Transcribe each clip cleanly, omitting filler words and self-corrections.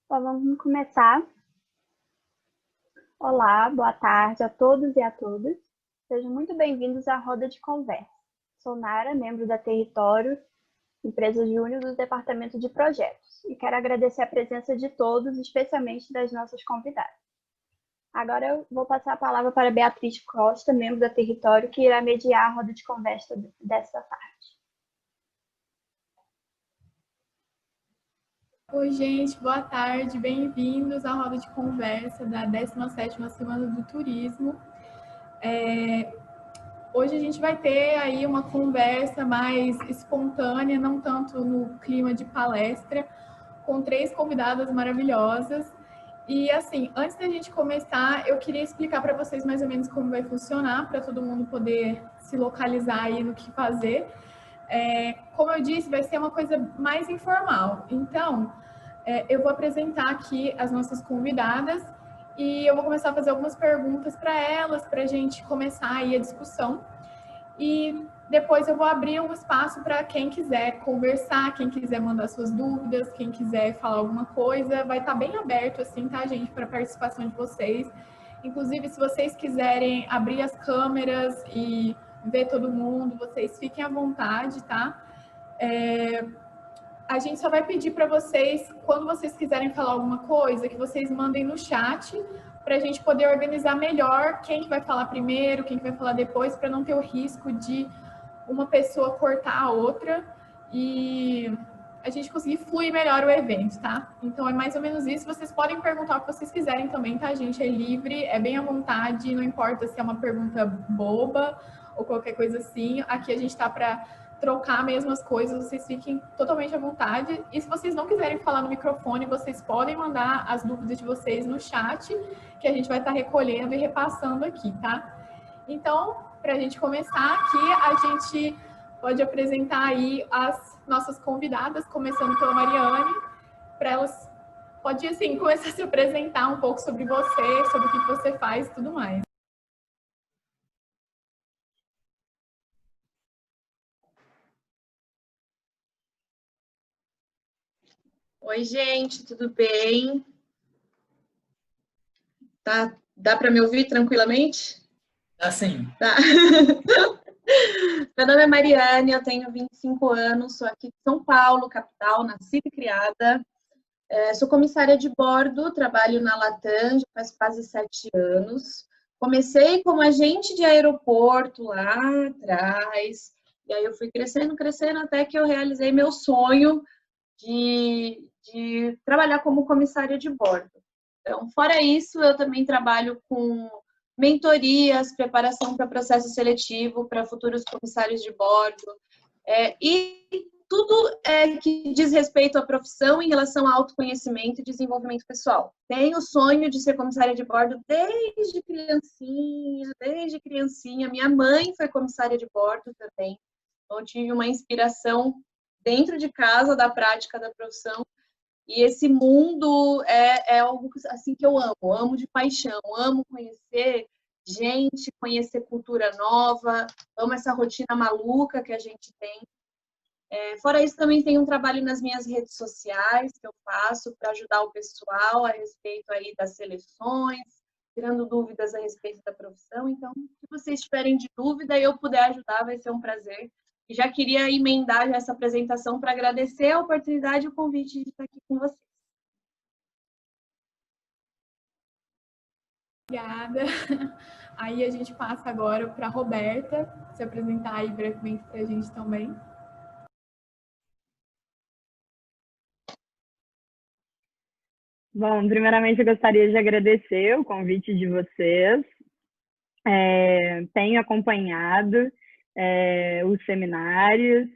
Bom, vamos começar. Olá, boa tarde a todos e a todas. Sejam muito bem-vindos à roda de conversa. Sou Nara, membro da Território, empresa júnior do Departamento de Projetos, e quero agradecer a presença de todos, especialmente das nossas convidadas. Agora eu vou passar a palavra para Beatriz Costa, membro da Território, que irá mediar a roda de conversa desta tarde. Oi, gente, boa tarde, bem-vindos à roda de conversa da 17ª Semana do Turismo. Hoje a gente vai ter aí uma conversa mais espontânea, não tanto no clima de palestra, com 3 convidadas maravilhosas. E assim, antes da gente começar, eu queria explicar para vocês mais ou menos como vai funcionar, para todo mundo poder se localizar aí no que fazer. Como eu disse, vai ser uma coisa mais informal. Então, eu vou apresentar aqui as nossas convidadas e eu vou começar a fazer algumas perguntas para elas, para a gente começar aí a discussão. E depois eu vou abrir um espaço para quem quiser conversar, quem quiser mandar suas dúvidas, quem quiser falar alguma coisa, vai estar bem aberto assim, tá, gente, para a participação de vocês. Inclusive, se vocês quiserem abrir as câmeras e ver todo mundo, vocês fiquem à vontade, tá? A gente só vai pedir para vocês, quando vocês quiserem falar alguma coisa, que vocês mandem no chat para a gente poder organizar melhor quem que vai falar primeiro, quem que vai falar depois, para não ter o risco de uma pessoa cortar a outra e a gente conseguir fluir melhor o evento, tá? Então é mais ou menos isso. Vocês podem perguntar o que vocês quiserem também, tá, gente? É livre, é bem à vontade, não importa se é uma pergunta boba ou qualquer coisa assim. Aqui a gente tá para trocar mesmo as coisas, vocês fiquem totalmente à vontade. E se vocês não quiserem falar no microfone, vocês podem mandar as dúvidas de vocês no chat, que a gente vai estar recolhendo e repassando aqui, tá? Então, para a gente começar aqui, a gente pode apresentar aí as nossas convidadas, começando pela Mariane, para elas, pode assim, começar a se apresentar um pouco sobre você, sobre o que você faz e tudo mais. Oi, gente, tudo bem? Tá, dá para me ouvir tranquilamente? Dá sim. Tá. Meu nome é Mariane, eu tenho 25 anos, sou aqui de São Paulo, capital, nascida e criada. Sou comissária de bordo, trabalho na Latam já faz quase 7 anos. Comecei como agente de aeroporto lá atrás, e aí eu fui crescendo, até que eu realizei meu sonho de trabalhar como comissária de bordo. Então, fora isso, eu também trabalho com mentorias, preparação para processo seletivo para futuros comissários de bordo, e tudo que diz respeito à profissão em relação a autoconhecimento e desenvolvimento pessoal. Tenho o sonho de ser comissária de bordo desde criancinha. Minha mãe foi comissária de bordo também, então eu tive uma inspiração dentro de casa da prática da profissão. E esse mundo é algo assim que eu amo de paixão, amo conhecer gente, conhecer cultura nova, amo essa rotina maluca que a gente tem. Fora isso, também tem um trabalho nas minhas redes sociais que eu faço para ajudar o pessoal a respeito aí das seleções, tirando dúvidas a respeito da profissão. Então, se vocês tiverem de dúvida e eu puder ajudar, vai ser um prazer. E já queria emendar essa apresentação para agradecer a oportunidade e o convite de estar aqui com vocês. Obrigada. Aí a gente passa agora para a Roberta se apresentar aí brevemente para a gente também. Bom, primeiramente eu gostaria de agradecer o convite de vocês. Tenho acompanhado os seminários,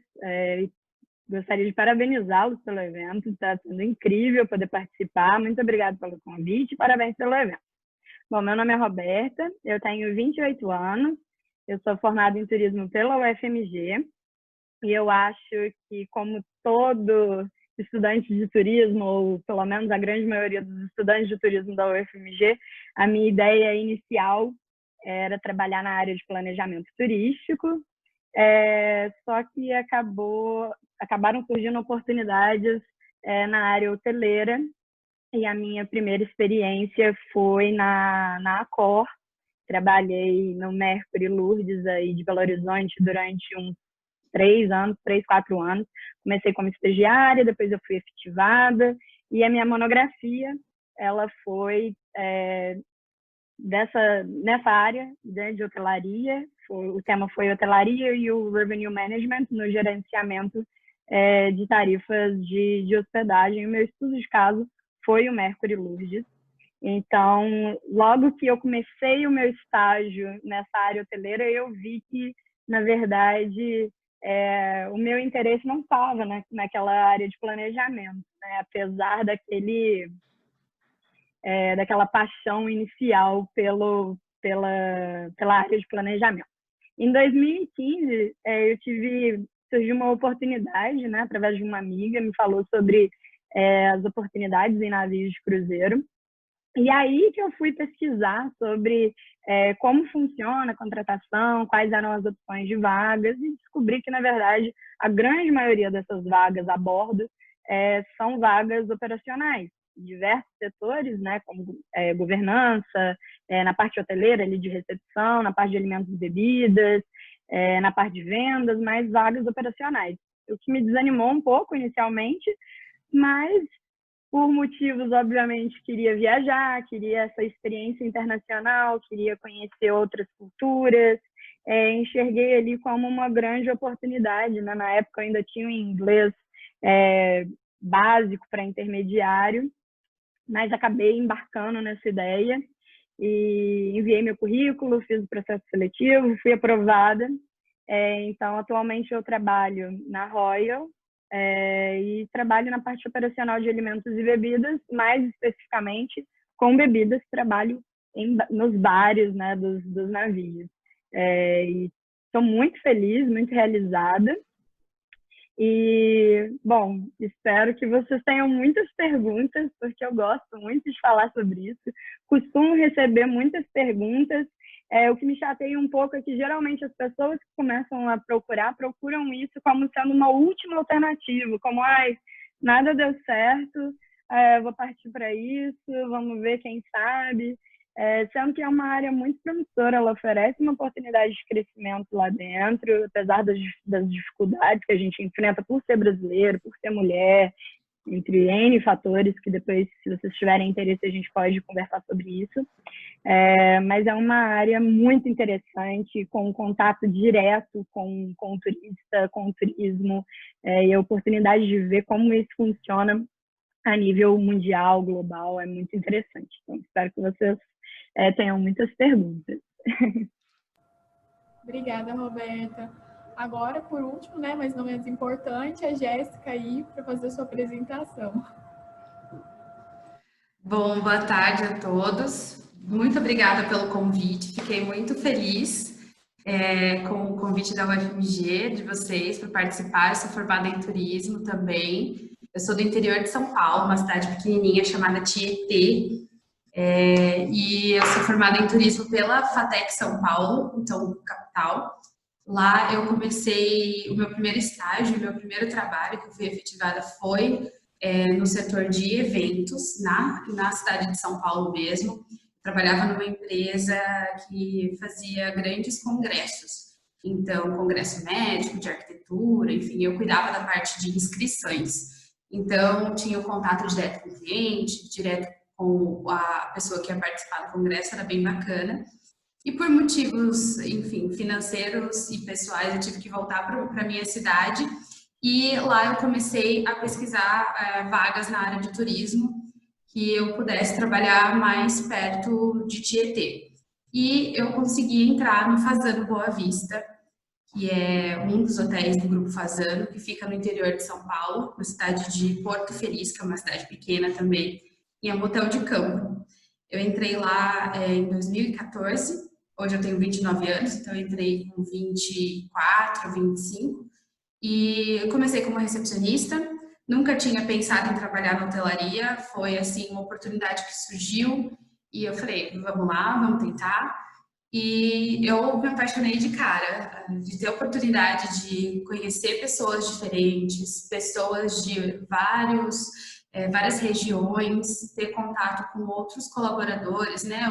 gostaria de parabenizá-los pelo evento, está sendo incrível poder participar. Muito obrigada pelo convite e parabéns pelo evento. Bom, meu nome é Roberta, eu tenho 28 anos, eu sou formada em turismo pela UFMG e eu acho que, como todo estudante de turismo, ou pelo menos a grande maioria dos estudantes de turismo da UFMG, a minha ideia inicial era trabalhar na área de planejamento turístico, só que acabaram surgindo oportunidades na área hoteleira E a minha primeira experiência foi na Accor. Trabalhei no Mercury Lourdes aí de Belo Horizonte durante uns 3, 4 anos. Comecei como estagiária, depois eu fui efetivada. E a minha monografia, ela foi nessa área, né, de hotelaria. O tema foi hotelaria e o revenue management no gerenciamento de tarifas de hospedagem. O meu estudo de caso foi o Mercury Lourdes. Então, logo que eu comecei o meu estágio nessa área hoteleira, eu vi que, na verdade, o meu interesse não estava, né, naquela área de planejamento, né, apesar daquela paixão inicial pela área de planejamento. Em 2015, surgiu uma oportunidade, né, através de uma amiga, me falou sobre as oportunidades em navios de cruzeiro. E aí que eu fui pesquisar sobre como funciona a contratação, quais eram as opções de vagas, e descobri que, na verdade, a grande maioria dessas vagas a bordo são vagas operacionais, diversos setores, né, como governança, na parte hoteleira, ali de recepção, na parte de alimentos e bebidas, na parte de vendas, mas vagas operacionais. O que me desanimou um pouco inicialmente, mas por motivos, obviamente, queria viajar, queria essa experiência internacional, queria conhecer outras culturas, enxerguei ali como uma grande oportunidade, né? Na época eu ainda tinha um inglês básico para intermediário, mas acabei embarcando nessa ideia e enviei meu currículo, fiz o processo seletivo, fui aprovada. Então, atualmente eu trabalho na Royal, e trabalho na parte operacional de alimentos e bebidas, mais especificamente com bebidas, trabalho nos bares, né, dos navios. E estou muito feliz, muito realizada. E, bom, espero que vocês tenham muitas perguntas, porque eu gosto muito de falar sobre isso. Costumo receber muitas perguntas. O que me chateia um pouco é que, geralmente, as pessoas que começam a procuram isso como sendo uma última alternativa, como, nada deu certo, vou partir para isso, vamos ver quem sabe. Sendo que é uma área muito promissora, ela oferece uma oportunidade de crescimento lá dentro, apesar das dificuldades que a gente enfrenta por ser brasileiro, por ser mulher, entre N fatores, que depois, se vocês tiverem interesse, a gente pode conversar sobre isso. Mas é uma área muito interessante, com contato direto com o turista, com o turismo, e a oportunidade de ver como isso funciona a nível mundial, global, é muito interessante. Então, espero que vocês tenham muitas perguntas. Obrigada, Roberta. Agora, por último, né, mas não menos importante, a Jéssica aí para fazer a sua apresentação. Bom, boa tarde a todos. Muito obrigada pelo convite. Fiquei muito feliz com o convite da UFMG, de vocês, para participar. Eu sou formada em turismo também. Eu sou do interior de São Paulo, uma cidade pequenininha chamada Tietê. E eu sou formada em turismo pela FATEC São Paulo, então, capital. Lá eu comecei o meu primeiro estágio, o meu primeiro trabalho que eu fui efetivada foi no setor de eventos, na cidade de São Paulo mesmo. Trabalhava numa empresa que fazia grandes congressos. Então, congresso médico, de arquitetura, enfim, eu cuidava da parte de inscrições. Então, tinha o contato direto com o cliente, direto com a pessoa que ia participar do congresso, era bem bacana. E por motivos, enfim, financeiros e pessoais, eu tive que voltar para a minha cidade. E lá eu comecei a pesquisar vagas na área de turismo, que eu pudesse trabalhar mais perto de Tietê. E eu consegui entrar no Fasano Boa Vista, que é um dos hotéis do Grupo Fasano, que fica no interior de São Paulo, na cidade de Porto Feliz, que é uma cidade pequena também, e é um hotel de campo. Eu entrei lá em 2014, hoje eu tenho 29 anos, então eu entrei com 24, 25, e eu comecei como recepcionista. Nunca tinha pensado em trabalhar na hotelaria, foi assim uma oportunidade que surgiu e eu falei, vamos lá, vamos tentar. E eu me apaixonei de cara, de ter a oportunidade de conhecer pessoas diferentes, pessoas de vários várias regiões, ter contato com outros colaboradores, né,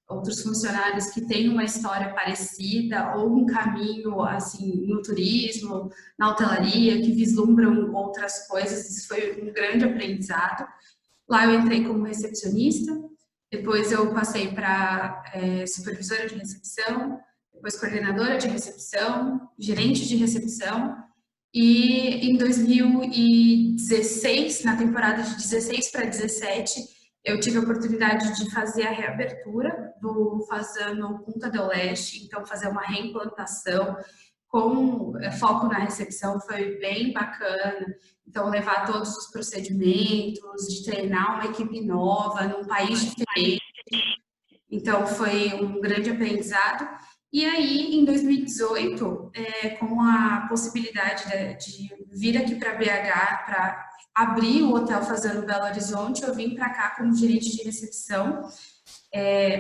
outros funcionários que têm uma história parecida ou um caminho assim no turismo, na hotelaria, que vislumbram outras coisas. Isso foi um grande aprendizado. Lá eu entrei como recepcionista, depois eu passei para supervisora de recepção, depois coordenadora de recepção, gerente de recepção. E em 2016, na temporada de 16 para 17, eu tive a oportunidade de fazer a reabertura do Fasano Punta del Este, então fazer uma reimplantação com foco na recepção, foi bem bacana. Então, levar todos os procedimentos, de treinar uma equipe nova, num país diferente. Então, foi um grande aprendizado. E aí, em 2018, com a possibilidade de vir aqui para BH para abrir o Hotel Fasano Belo Horizonte, eu vim para cá como gerente de recepção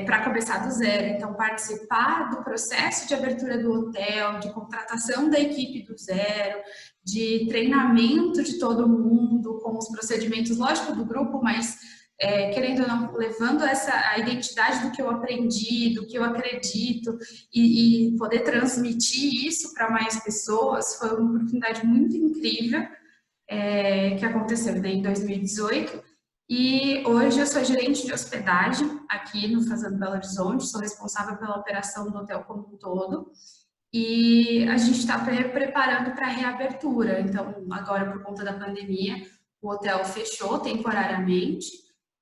para começar do zero. Então, participar do processo de abertura do hotel, de contratação da equipe do zero, de treinamento de todo mundo, com os procedimentos, lógico, do grupo, mas querendo ou não, levando a identidade do que eu aprendi, do que eu acredito e poder transmitir isso para mais pessoas, foi uma oportunidade muito incrível que aconteceu, né, em 2018. E hoje eu sou gerente de hospedagem aqui no Fasano Belo Horizonte, sou responsável pela operação do hotel como um todo. E a gente está preparando para a reabertura. Então, agora, por conta da pandemia, o hotel fechou temporariamente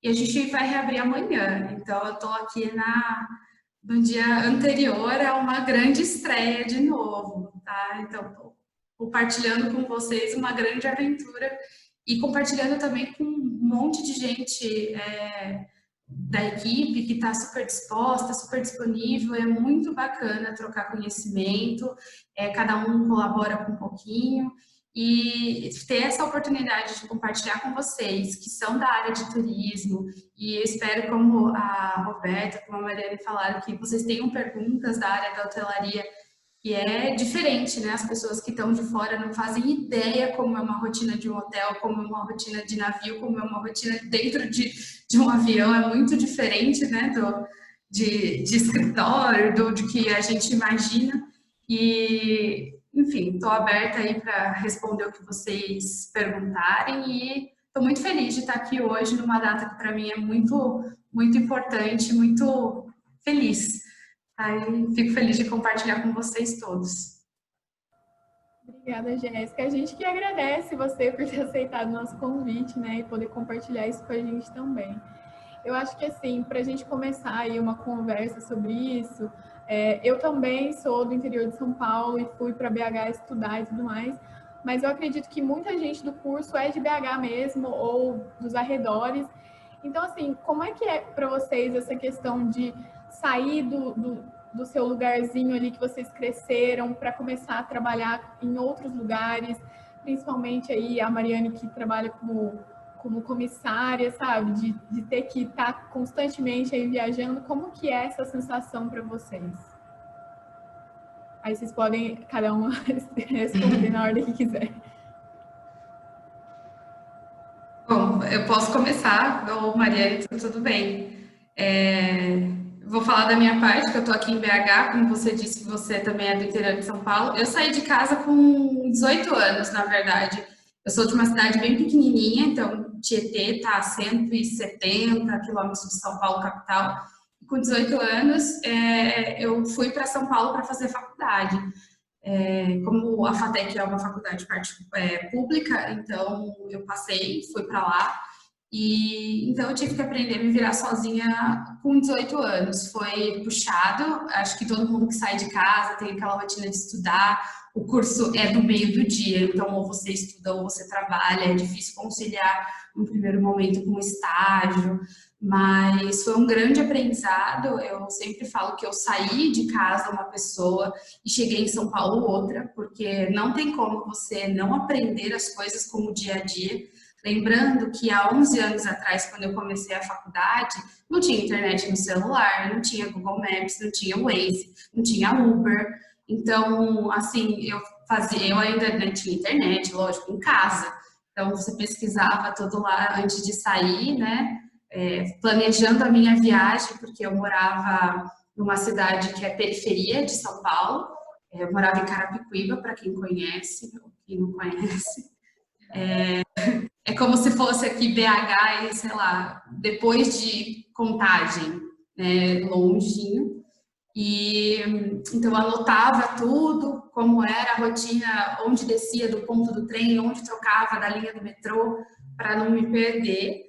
e a gente vai reabrir amanhã. Então, eu estou aqui no dia anterior a uma grande estreia de novo, tá? Então, estou compartilhando com vocês uma grande aventura e compartilhando também com um monte de gente da equipe que está super disposta, super disponível. É muito bacana trocar conhecimento, cada um colabora com um pouquinho, e ter essa oportunidade de compartilhar com vocês que são da área de turismo, e eu espero, como a Roberta, como a Mariane falaram, que vocês tenham perguntas da área da hotelaria, que é diferente, né? As pessoas que estão de fora não fazem ideia como é uma rotina de um hotel, como é uma rotina de navio, como é uma rotina dentro de um avião. É muito diferente, né? De escritório, de que a gente imagina. E, enfim, estou aberta aí para responder o que vocês perguntarem e estou muito feliz de estar aqui hoje numa data que para mim é muito, muito importante, muito feliz. Aí fico feliz de compartilhar com vocês todos. Obrigada, Jéssica. A gente que agradece você por ter aceitado o nosso convite, né, e poder compartilhar isso com a gente também. Eu acho que, assim, para a gente começar aí uma conversa sobre isso, eu também sou do interior de São Paulo e fui para BH estudar e tudo mais, mas eu acredito que muita gente do curso é de BH mesmo ou dos arredores. Então, assim, como é que é para vocês essa questão de sair do seu lugarzinho ali que vocês cresceram para começar a trabalhar em outros lugares, principalmente aí a Mariane, que trabalha como comissária, sabe? De ter que estar constantemente aí viajando. Como que é essa sensação para vocês? Aí vocês podem, cada uma, responder na ordem que quiser. Bom, eu posso começar, ou Mariane, tudo bem. Vou falar da minha parte, que eu estou aqui em BH, como você disse, você também é do interior de São Paulo. Eu saí de casa com 18 anos, na verdade. Eu sou de uma cidade bem pequenininha, então Tietê está a 170 quilômetros de São Paulo, capital. E com 18 anos, eu fui para São Paulo para fazer faculdade. Como a FATEC é uma faculdade pública, então eu fui para lá. E então eu tive que aprender a me virar sozinha com 18 anos. Foi puxado, acho que todo mundo que sai de casa tem aquela rotina de estudar. O curso é do meio do dia, então ou você estuda ou você trabalha, é difícil conciliar no primeiro momento com o estágio, mas foi um grande aprendizado. Eu sempre falo que eu saí de casa uma pessoa e cheguei em São Paulo outra, porque não tem como você não aprender as coisas como o dia a dia. Lembrando que há 11 anos atrás, quando eu comecei a faculdade, não tinha internet no celular, não tinha Google Maps, não tinha Waze, não tinha Uber. Então, assim, eu ainda tinha internet, lógico, em casa. Então, você pesquisava tudo lá antes de sair, né? Planejando a minha viagem, porque eu morava numa cidade que é periferia de São Paulo. Eu morava em Carapicuíba, para quem conhece, ou quem não conhece. É como se fosse aqui BH e, sei lá, depois de Contagem, né, longinho. E então eu anotava tudo, como era a rotina, onde descia do ponto do trem, onde trocava da linha do metrô, para não me perder.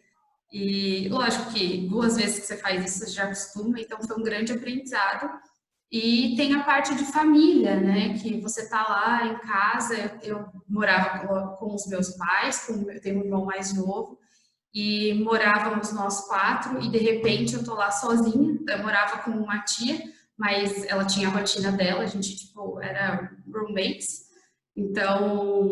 E lógico que 2 vezes que você faz isso, você já acostuma, então foi um grande aprendizado. E tem a parte de família, né? Que você tá lá em casa. Eu morava com os meus pais, eu tenho um irmão mais novo, e morávamos nós 4, e de repente eu tô lá sozinha. Eu morava com uma tia, mas ela tinha a rotina dela, a gente, tipo, era roommates. Então,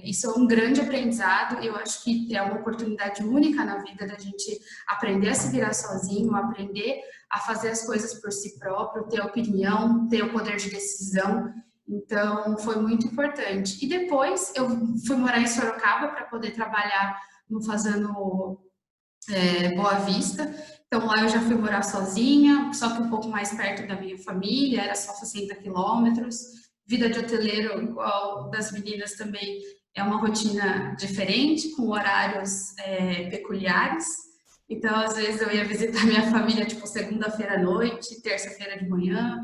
isso é um grande aprendizado. Eu acho que é uma oportunidade única na vida da gente aprender a se virar sozinho, aprender a fazer as coisas por si próprio, ter opinião, ter o poder de decisão. Então, foi muito importante. E depois eu fui morar em Sorocaba para poder trabalhar no Fazano Boa Vista. Então, lá eu já fui morar sozinha, só que um pouco mais perto da minha família, era só 60 quilômetros. Vida de hoteleiro, igual das meninas também, é uma rotina diferente, com horários peculiares. Então, às vezes eu ia visitar minha família, tipo, segunda-feira à noite, terça-feira de manhã,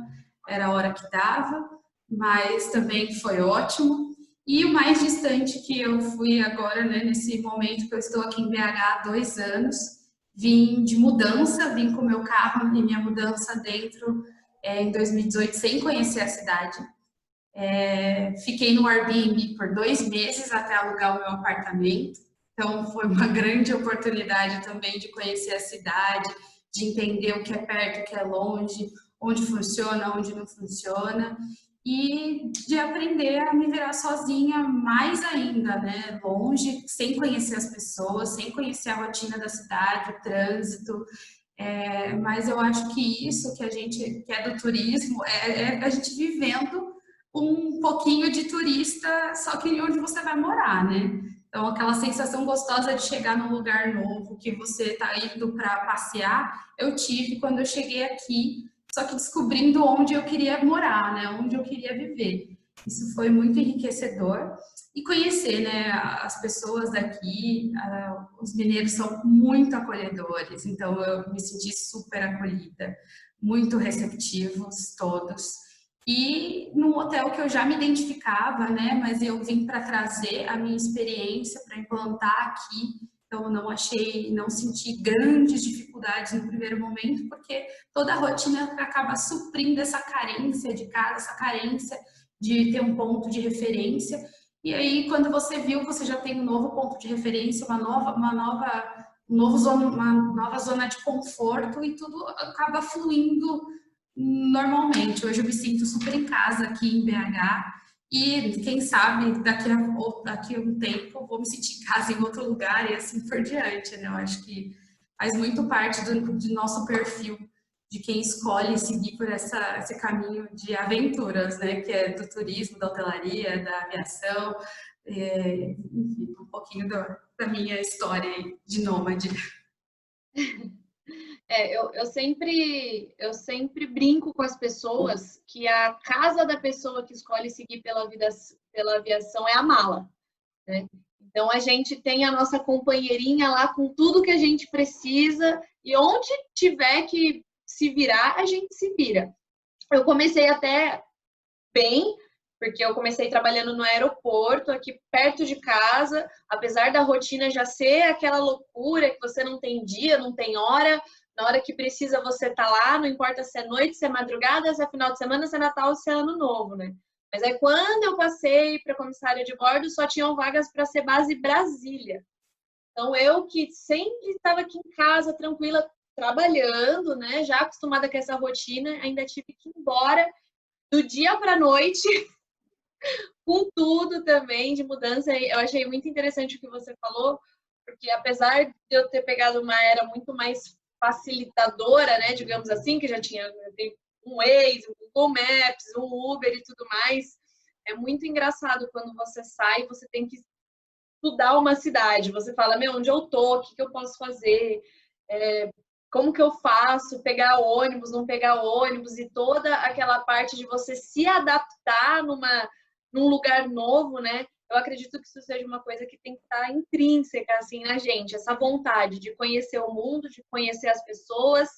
era a hora que dava, mas também foi ótimo. E o mais distante que eu fui agora, né, nesse momento que eu estou aqui em BH há 2 anos, vim de mudança, vim com meu carro e minha mudança dentro em 2018, sem conhecer a cidade. Fiquei no Airbnb por 2 meses até alugar o meu apartamento. Então, foi uma grande oportunidade também de conhecer a cidade, de entender o que é perto, o que é longe, onde funciona, onde não funciona, e de aprender a me virar sozinha mais ainda, né? Longe, sem conhecer as pessoas, sem conhecer a rotina da cidade, o trânsito. Mas eu acho que isso que a gente, que é do turismo, a gente vivendo um pouquinho de turista, só que onde você vai morar, né? Então, aquela sensação gostosa de chegar num lugar novo, que você está indo para passear, eu tive quando eu cheguei aqui, só que descobrindo onde eu queria morar, né? Onde eu queria viver. Isso foi muito enriquecedor. E conhecer, né, as pessoas daqui, os mineiros são muito acolhedores, então eu me senti super acolhida, muito receptivos todos. E num hotel que eu já me identificava, né, mas eu vim para trazer a minha experiência para implantar aqui. Então, não senti grandes dificuldades no primeiro momento, porque toda a rotina acaba suprindo essa carência de casa, essa carência de ter um ponto de referência. E aí, quando você viu, você já tem um novo ponto de referência, uma nova zona de conforto, e tudo acaba fluindo normalmente. Hoje eu me sinto super em casa aqui em BH. E quem sabe daqui a um tempo eu vou me sentir em casa em outro lugar e assim por diante, né? Eu acho que faz muito parte do nosso perfil, de quem escolhe seguir por esse caminho de aventuras, né? Que é do turismo, da hotelaria, da aviação, enfim, um pouquinho da minha história de nômade. Eu sempre brinco com as pessoas que a casa da pessoa que escolhe seguir pela aviação é a mala, né? Então, a gente tem a nossa companheirinha lá com tudo que a gente precisa, e onde tiver que se virar, a gente se vira. Eu comecei até bem, porque eu comecei trabalhando no aeroporto, aqui perto de casa, apesar da rotina já ser aquela loucura que você não tem dia, não tem hora. Na hora que precisa, você tá lá, não importa se é noite, se é madrugada, se é final de semana, se é Natal, se é Ano Novo, né? Mas aí, quando eu passei para comissária de bordo, só tinham vagas para ser base Brasília. Então, eu que sempre estava aqui em casa, tranquila, trabalhando, né? Já acostumada com essa rotina, ainda tive que ir embora do dia para a noite, com tudo também de mudança. Eu achei muito interessante o que você falou, porque apesar de eu ter pegado uma era muito mais facilitadora, né, digamos assim, que já tinha um Waze, um Google Maps, um Uber e tudo mais, é muito engraçado quando você sai, você tem que estudar uma cidade. Você fala, meu, onde eu tô? O que eu posso fazer? Como que eu faço? Pegar ônibus, não pegar ônibus? E toda aquela parte de você se adaptar num lugar novo, né? Eu acredito que isso seja uma coisa que tem que estar intrínseca, assim, na gente. Essa vontade de conhecer o mundo, de conhecer as pessoas,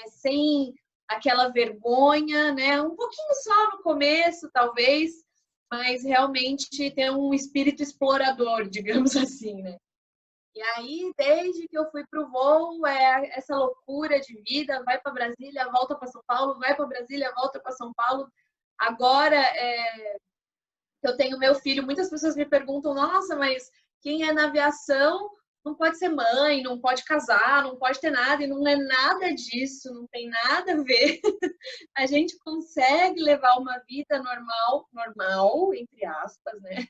sem aquela vergonha, né? Um pouquinho só no começo, talvez, mas realmente ter um espírito explorador, digamos assim, né? E aí, desde que eu fui pro voo, essa loucura de vida, vai para Brasília, volta para São Paulo, vai para Brasília, volta para São Paulo. Agora, eu tenho meu filho, muitas pessoas me perguntam, nossa, mas quem é na aviação não pode ser mãe, não pode casar, não pode ter nada, e não é nada disso, não tem nada a ver. A gente consegue levar uma vida normal, entre aspas, né?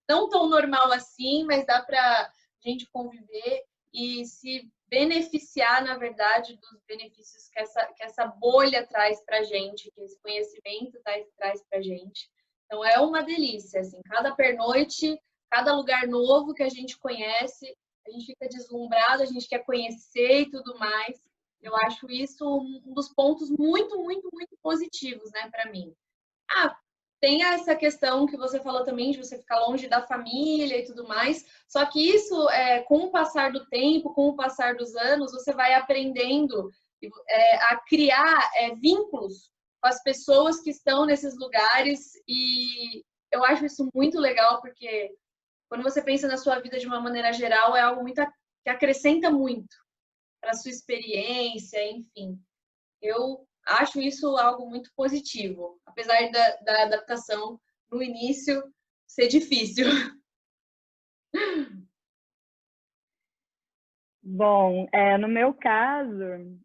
Não tão normal assim, mas dá para a gente conviver e se beneficiar, na verdade, dos benefícios que essa bolha traz para a gente, que esse conhecimento traz para a gente. Então, é uma delícia, assim, cada pernoite, cada lugar novo que a gente conhece, a gente fica deslumbrado, a gente quer conhecer e tudo mais. Eu acho isso um dos pontos muito, muito, muito positivos, né, para mim. Tem essa questão que você falou também de você ficar longe da família e tudo mais. Só que isso, com o passar do tempo, com o passar dos anos, você vai aprendendo a criar vínculos com as pessoas que estão nesses lugares. E eu acho isso muito legal, porque quando você pensa na sua vida de uma maneira geral, é algo muito que acrescenta muito para a sua experiência, enfim. Eu acho isso algo muito positivo, apesar da adaptação no início ser difícil. Bom, no meu caso,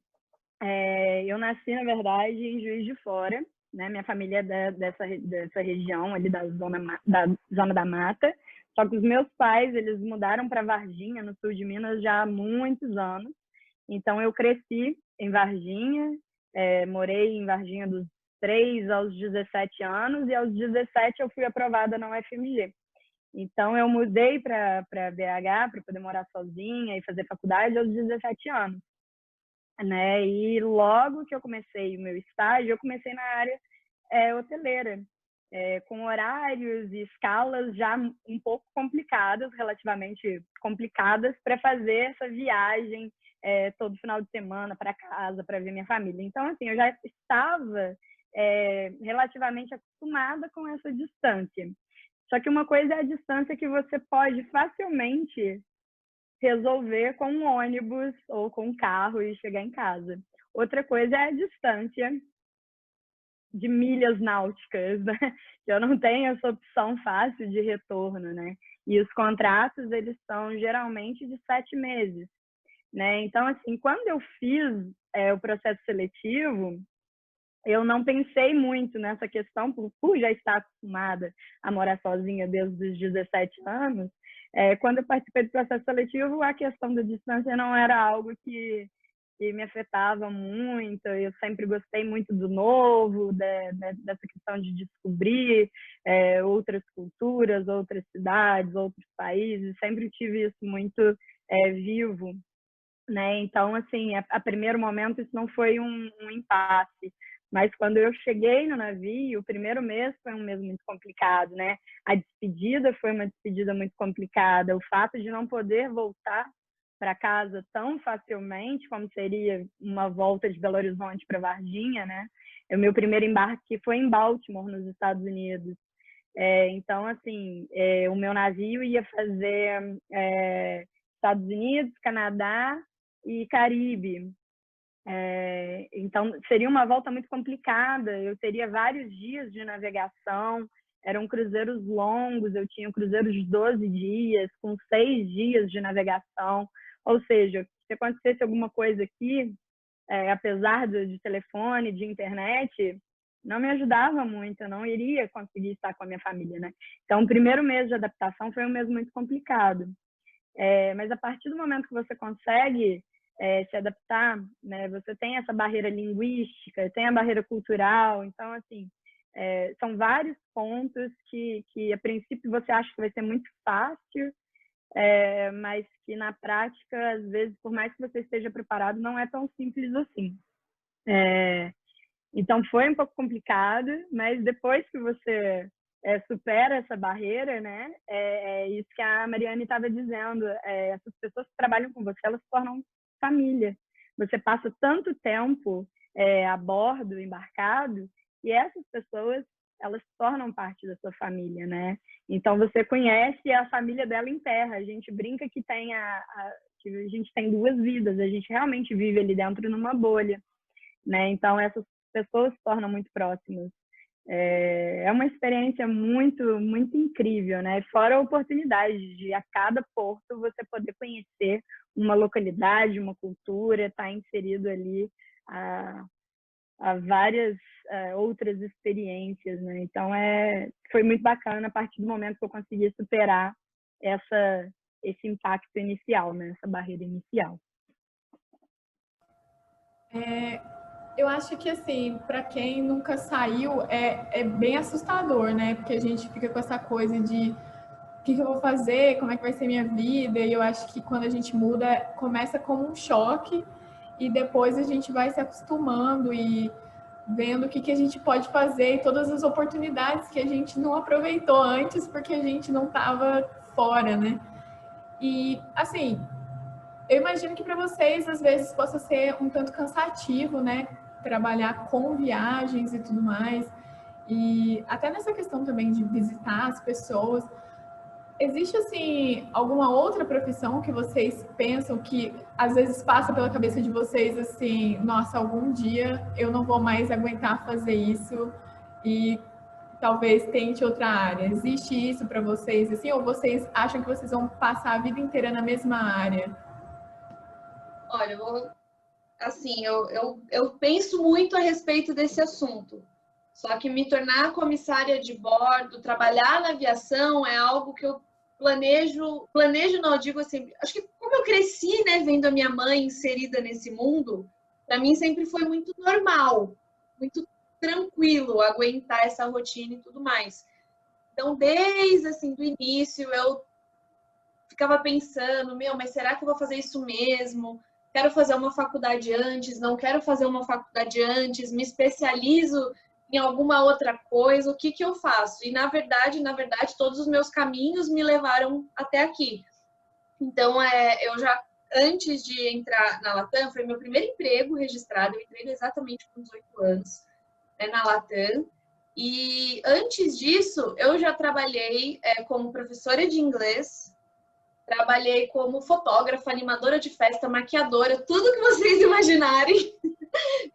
eu nasci, na verdade, em Juiz de Fora, né? Minha família é dessa região ali da Zona da Mata. Só que os meus pais, eles mudaram para Varginha, no sul de Minas, já há muitos anos. Então, eu cresci em Varginha, morei em Varginha dos 3 aos 17 anos, e aos 17 eu fui aprovada na UFMG. Então, eu mudei para BH para poder morar sozinha e fazer faculdade aos 17 anos. Né? E logo que eu comecei o meu estágio, eu comecei na área hoteleira, com horários e escalas já um pouco complicadas, relativamente complicadas, para fazer essa viagem todo final de semana para casa, para ver minha família. Então, assim, eu já estava relativamente acostumada com essa distância. Só que uma coisa é a distância que você pode facilmente resolver com um ônibus ou com um carro e chegar em casa. Outra coisa é a distância de milhas náuticas, né? Eu não tenho essa opção fácil de retorno, né? E os contratos, eles são geralmente de 7 meses, né? Então, assim, quando eu fiz o processo seletivo, eu não pensei muito nessa questão, por já estar acostumada a morar sozinha desde os 17 anos. Quando eu participei do processo seletivo, a questão da distância não era algo que me afetava muito. Eu sempre gostei muito do novo, dessa questão de descobrir outras culturas, outras cidades, outros países. Sempre tive isso muito vivo, né? Então, assim, a primeiro momento isso não foi um impasse. Mas quando eu cheguei no navio, o primeiro mês foi um mês muito complicado, né? A despedida foi uma despedida muito complicada. O fato de não poder voltar para casa tão facilmente como seria uma volta de Belo Horizonte para Varginha, né? O meu primeiro embarque foi em Baltimore, nos Estados Unidos. Então, assim, o meu navio ia fazer Estados Unidos, Canadá e Caribe. Então, seria uma volta muito complicada. Eu teria vários dias de navegação, eram cruzeiros longos, eu tinha cruzeiros de 12 dias, com 6 dias de navegação. Ou seja, se acontecesse alguma coisa aqui, apesar de telefone, de internet, não me ajudava muito, eu não iria conseguir estar com a minha família, né? Então, o primeiro mês de adaptação foi um mês muito complicado. Mas a partir do momento que você consegue se adaptar, né? Você tem essa barreira linguística, tem a barreira cultural, então, assim, são vários pontos que a princípio você acha que vai ser muito fácil, mas que na prática, às vezes, por mais que você esteja preparado, não é tão simples assim. Então foi um pouco complicado, mas depois que você supera essa barreira, né, é isso que a Mariane estava dizendo, essas pessoas que trabalham com você, elas se tornam família. Você passa tanto tempo a bordo, embarcado, e essas pessoas, elas se tornam parte da sua família, né? Então você conhece a família dela em terra. A gente brinca que que a gente tem duas vidas, a gente realmente vive ali dentro numa bolha, né? Então essas pessoas se tornam muito próximas. É uma experiência muito, muito incrível, né? Fora a oportunidade de, a cada porto, você poder conhecer uma localidade, uma cultura, estar inserido ali a várias outras experiências, né? Então, foi muito bacana a partir do momento que eu consegui superar esse impacto inicial, né? Essa barreira inicial. Eu acho que, assim, para quem nunca saiu, é bem assustador, né? Porque a gente fica com essa coisa de o que eu vou fazer, como é que vai ser minha vida, e eu acho que quando a gente muda, começa como um choque, e depois a gente vai se acostumando e vendo o que a gente pode fazer e todas as oportunidades que a gente não aproveitou antes porque a gente não estava fora, né? E, assim, eu imagino que para vocês, às vezes, possa ser um tanto cansativo, né? Trabalhar com viagens e tudo mais. E até nessa questão também de visitar as pessoas. Existe, assim, alguma outra profissão que vocês pensam que às vezes passa pela cabeça de vocês, assim, nossa, algum dia eu não vou mais aguentar fazer isso e talvez tente outra área? Existe isso para vocês, assim, ou vocês acham que vocês vão passar a vida inteira na mesma área? Olha, eu penso muito a respeito desse assunto. Só que me tornar comissária de bordo, trabalhar na aviação é algo que eu planejo não, eu digo assim, acho que como eu cresci, né, vendo a minha mãe inserida nesse mundo, para mim sempre foi muito normal, muito tranquilo aguentar essa rotina e tudo mais. Então, desde assim do início, eu ficava pensando, mas será que eu vou fazer isso mesmo? Quero fazer uma faculdade antes, não quero fazer uma faculdade antes, me especializo em alguma outra coisa, o que eu faço? E na verdade, todos os meus caminhos me levaram até aqui. Então, eu já, antes de entrar na Latam, foi meu primeiro emprego registrado, eu entrei exatamente com 18 anos, né, na Latam. E antes disso, eu já trabalhei como professora de inglês, trabalhei como fotógrafa, animadora de festa, maquiadora, tudo que vocês imaginarem,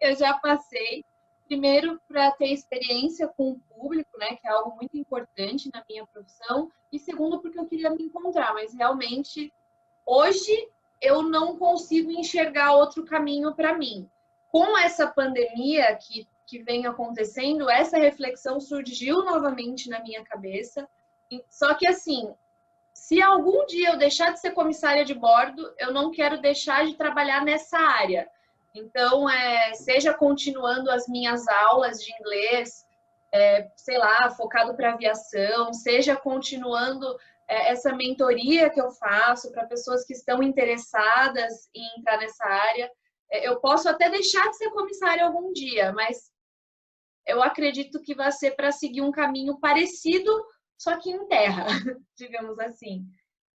eu já passei. Primeiro, para ter experiência com o público, né, que é algo muito importante na minha profissão. E segundo, porque eu queria me encontrar. Mas realmente, hoje, eu não consigo enxergar outro caminho para mim. Com essa pandemia que vem acontecendo, essa reflexão surgiu novamente na minha cabeça. Só que, assim, se algum dia eu deixar de ser comissária de bordo, eu não quero deixar de trabalhar nessa área. Então, seja continuando as minhas aulas de inglês, sei lá, focado para aviação, seja continuando essa mentoria que eu faço para pessoas que estão interessadas em entrar nessa área. Eu posso até deixar de ser comissária algum dia, mas eu acredito que vai ser para seguir um caminho parecido, só que em terra, digamos assim.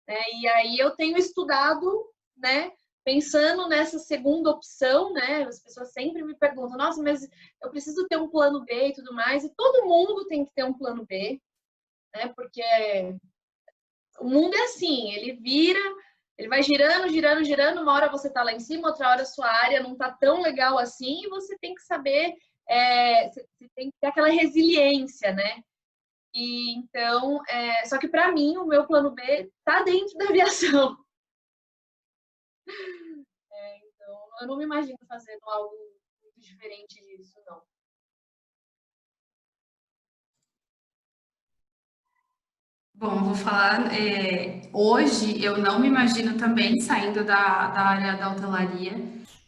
E aí eu tenho estudado, né, pensando nessa segunda opção, né? As pessoas sempre me perguntam, nossa, mas eu preciso ter um plano B e tudo mais, e todo mundo tem que ter um plano B, né? Porque o mundo é assim, ele vai girando, girando, girando, uma hora você tá lá em cima, outra hora a sua área não tá tão legal assim, e você tem que saber, você tem que ter aquela resiliência, né? E então, só que para mim, o meu plano B tá dentro da aviação. Então, eu não me imagino fazendo algo muito diferente disso, não. Bom, vou falar, hoje eu não me imagino também saindo da área da hotelaria.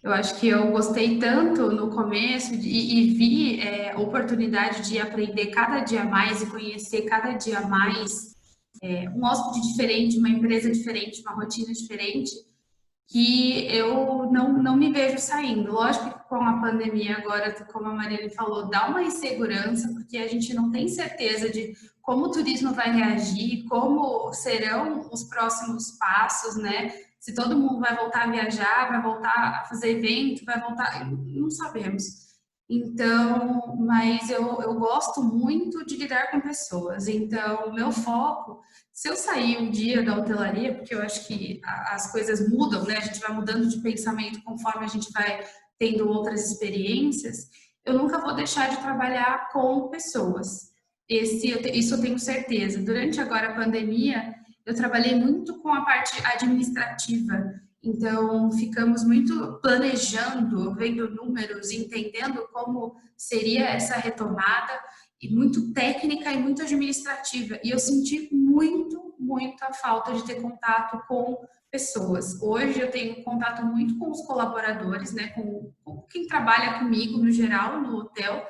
Eu acho que eu gostei tanto no começo e vi oportunidade de aprender cada dia mais e conhecer cada dia mais um hóspede diferente, uma empresa diferente, uma rotina diferente, que eu não me vejo saindo. Lógico que com a pandemia agora, como a Mariane falou, dá uma insegurança, porque a gente não tem certeza de como o turismo vai reagir, como serão os próximos passos, né? Se todo mundo vai voltar a viajar, vai voltar a fazer evento, vai voltar, não sabemos. Então, mas eu gosto muito de lidar com pessoas. Então, o meu foco, se eu sair um dia da hotelaria, porque eu acho que as coisas mudam, né? A gente vai mudando de pensamento conforme a gente vai tendo outras experiências, eu nunca vou deixar de trabalhar com pessoas. Isso eu tenho certeza. Durante agora a pandemia, eu trabalhei muito com a parte administrativa. Então, ficamos muito planejando, vendo números, entendendo como seria essa retomada, e muito técnica e muito administrativa. E eu senti muito a falta de ter contato com pessoas. Hoje eu tenho contato muito com os colaboradores, né, com quem trabalha comigo no geral no hotel,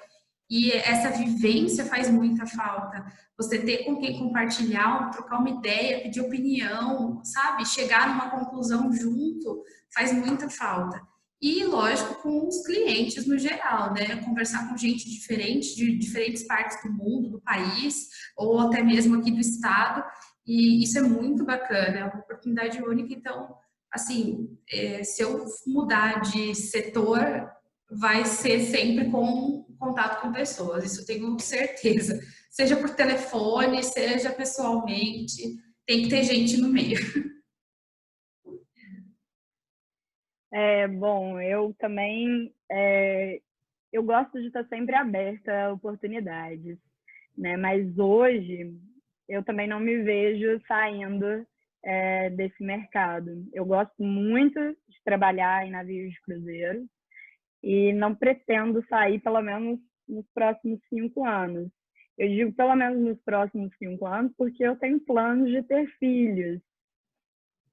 e essa vivência faz muita falta. Você ter com quem compartilhar, trocar uma ideia, pedir opinião, sabe? Chegar numa conclusão junto faz muita falta. E, lógico, com os clientes no geral, né? Conversar com gente diferente, de diferentes partes do mundo, do país, ou até mesmo aqui do estado. E isso é muito bacana, é uma oportunidade única. Então, assim, se eu mudar de setor, vai ser sempre com contato com pessoas, isso eu tenho certeza. Seja por telefone, seja pessoalmente, tem que ter gente no meio. Bom, eu também eu gosto de estar sempre aberta a oportunidades, né? Mas hoje eu também não me vejo saindo desse mercado. Eu gosto muito de trabalhar em navios de cruzeiro e não pretendo sair pelo menos nos próximos 5 anos. Eu digo pelo menos nos próximos 5 anos porque eu tenho planos de ter filhos.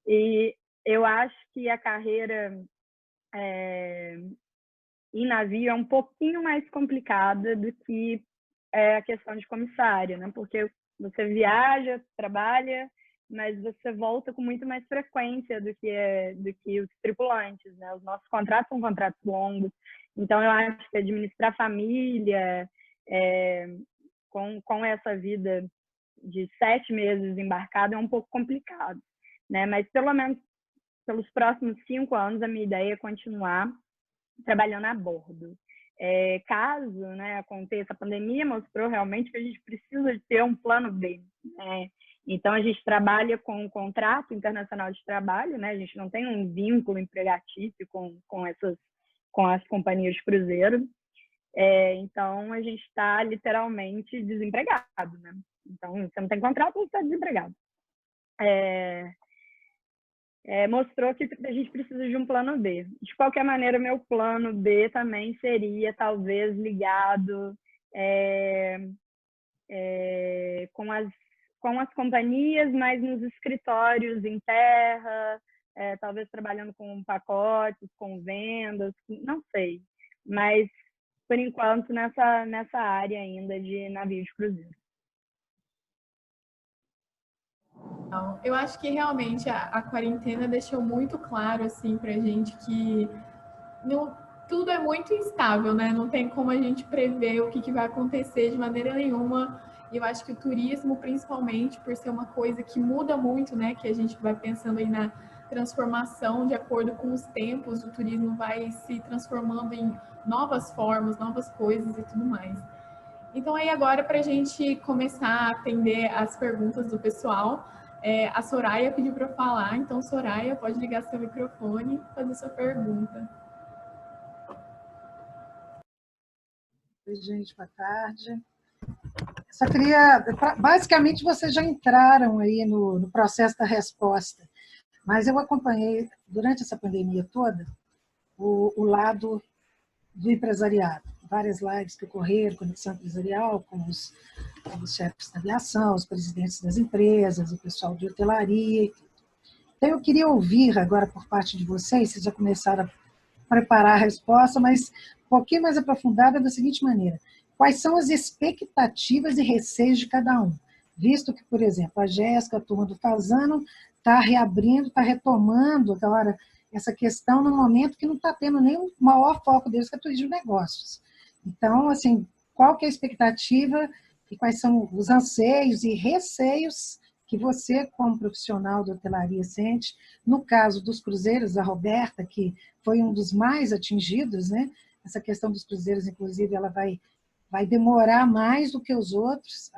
E eu acho que a carreira em navio é um pouquinho mais complicada do que a questão de comissário, né? Porque você viaja, trabalha, mas você volta com muito mais frequência do que os tripulantes, né? Os nossos contratos são contratos longos, então eu acho que administrar família com essa vida de 7 meses embarcado é um pouco complicado, né? Mas pelo menos pelos próximos 5 anos a minha ideia é continuar trabalhando a bordo. Caso, né, aconteça a pandemia, mostrou realmente que a gente precisa de ter um plano B, né? Então, a gente trabalha com um contrato internacional de trabalho, né? A gente não tem um vínculo empregatício com as companhias de cruzeiro. Então, a gente está literalmente desempregado, né? Então, você não tem contrato, você está desempregado. Mostrou que a gente precisa de um plano B. De qualquer maneira, meu plano B também seria, talvez, ligado com as companhias, mas nos escritórios em terra, talvez trabalhando com pacotes, com vendas, não sei. Mas, por enquanto, nessa área ainda de navio de cruzeiro. Eu acho que realmente a quarentena deixou muito claro assim pra gente que tudo é muito instável, né? Não tem como a gente prever o que vai acontecer de maneira nenhuma. E eu acho que o turismo, principalmente, por ser uma coisa que muda muito, né? Que a gente vai pensando aí na transformação de acordo com os tempos, o turismo vai se transformando em novas formas, novas coisas e tudo mais. Então aí agora, para a gente começar a atender as perguntas do pessoal, a Soraya pediu para eu falar, então Soraya, pode ligar seu microfone e fazer sua pergunta. Oi, gente, boa tarde. Só queria, basicamente vocês já entraram aí no processo da resposta, mas eu acompanhei durante essa pandemia toda o lado do empresariado. Várias lives que ocorreram, conexão empresarial com os chefes da aviação, os presidentes das empresas, o pessoal de hotelaria e tudo. Então, eu queria ouvir agora por parte de vocês já começaram preparar a resposta, mas um pouquinho mais aprofundada da seguinte maneira: quais são as expectativas e receios de cada um? Visto que, por exemplo, a Jéssica, a turma do Fazano, está reabrindo, está retomando agora essa questão no momento que não está tendo nem o maior foco deles, que é turismo de negócios. Então, assim, qual que é a expectativa e quais são os anseios e receios que você, como profissional de hotelaria, sente? No caso dos cruzeiros, a Roberta, que foi um dos mais atingidos, né? Essa questão dos cruzeiros, inclusive, ela vai demorar mais do que os outros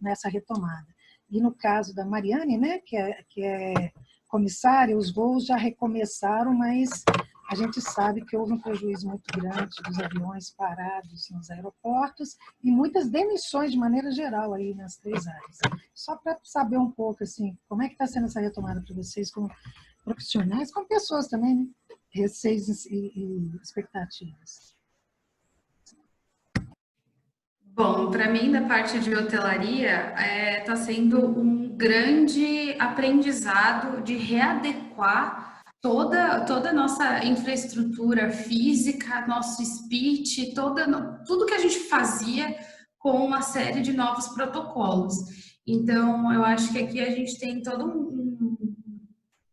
nessa retomada. E no caso da Mariane, né, que é comissária, os voos já recomeçaram, mas a gente sabe que houve um prejuízo muito grande dos aviões parados nos aeroportos e muitas demissões de maneira geral aí nas 3 áreas. Só para saber um pouco, assim, como é que está sendo essa retomada para vocês como profissionais, como pessoas também, né? Receios e expectativas. Bom, para mim, da parte de hotelaria, está sendo um grande aprendizado de readequar toda a nossa infraestrutura física, nosso speech, tudo que a gente fazia com uma série de novos protocolos. Então, eu acho que aqui a gente tem todo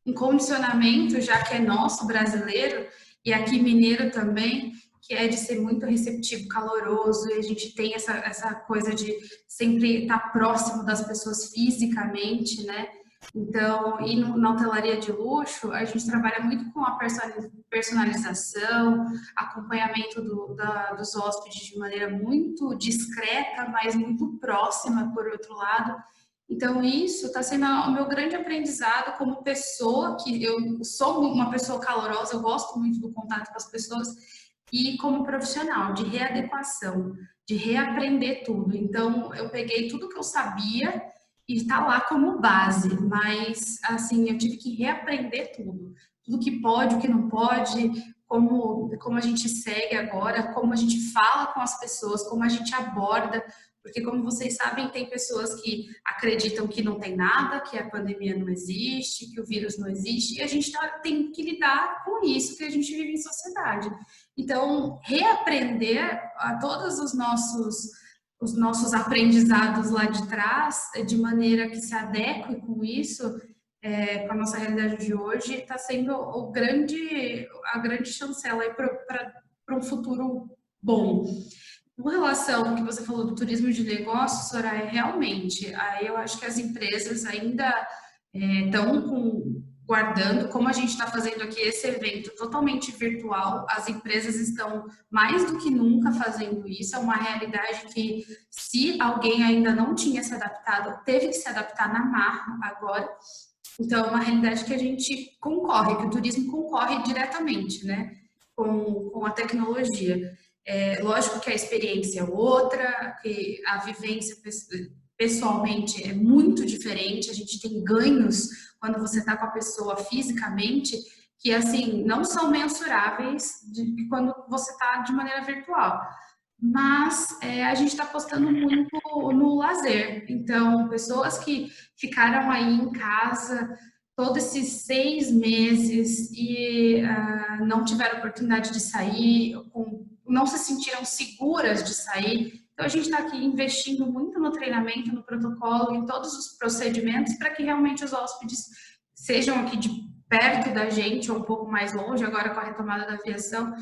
um condicionamento, já que é nosso, brasileiro, e aqui mineiro também, que é de ser muito receptivo, caloroso, e a gente tem essa coisa de sempre estar próximo das pessoas fisicamente, né? Então, e na hotelaria de luxo, a gente trabalha muito com a personalização, acompanhamento dos hóspedes de maneira muito discreta, mas muito próxima, por outro lado. Então, isso está sendo o meu grande aprendizado como pessoa, que eu sou uma pessoa calorosa, eu gosto muito do contato com as pessoas, e como profissional, de readequação, de reaprender tudo. Então, eu peguei tudo que eu sabia e está lá como base, mas, assim, eu tive que reaprender tudo que pode, o que não pode, como a gente segue agora, como a gente fala com as pessoas, como a gente aborda, porque, como vocês sabem, tem pessoas que acreditam que não tem nada, que a pandemia não existe, que o vírus não existe, e a gente tem que lidar com isso, que a gente vive em sociedade. Então, reaprender a todos os nossos aprendizados lá de trás, de maneira que se adeque com isso, com a nossa realidade de hoje, está sendo a grande chancela para um futuro bom. Com relação ao que você falou do turismo de negócios, Soraya, realmente, aí eu acho que as empresas ainda estão guardando, como a gente está fazendo aqui esse evento totalmente virtual, as empresas estão mais do que nunca fazendo isso, é uma realidade que, se alguém ainda não tinha se adaptado, teve que se adaptar na marra agora. Então, é uma realidade que a gente concorre, que o turismo concorre diretamente, né, com a tecnologia. Lógico que a experiência é outra, que a vivência pessoalmente é muito diferente, a gente tem ganhos quando você está com a pessoa fisicamente, que, assim, não são mensuráveis quando você está de maneira virtual. Mas a gente está apostando muito no lazer. Então, pessoas que ficaram aí em casa todos esses 6 meses e não tiveram oportunidade de sair, não se sentiram seguras de sair. Então, a gente está aqui investindo muito no treinamento, no protocolo, em todos os procedimentos, para que realmente os hóspedes sejam aqui de perto da gente, ou um pouco mais longe, agora com a retomada da aviação,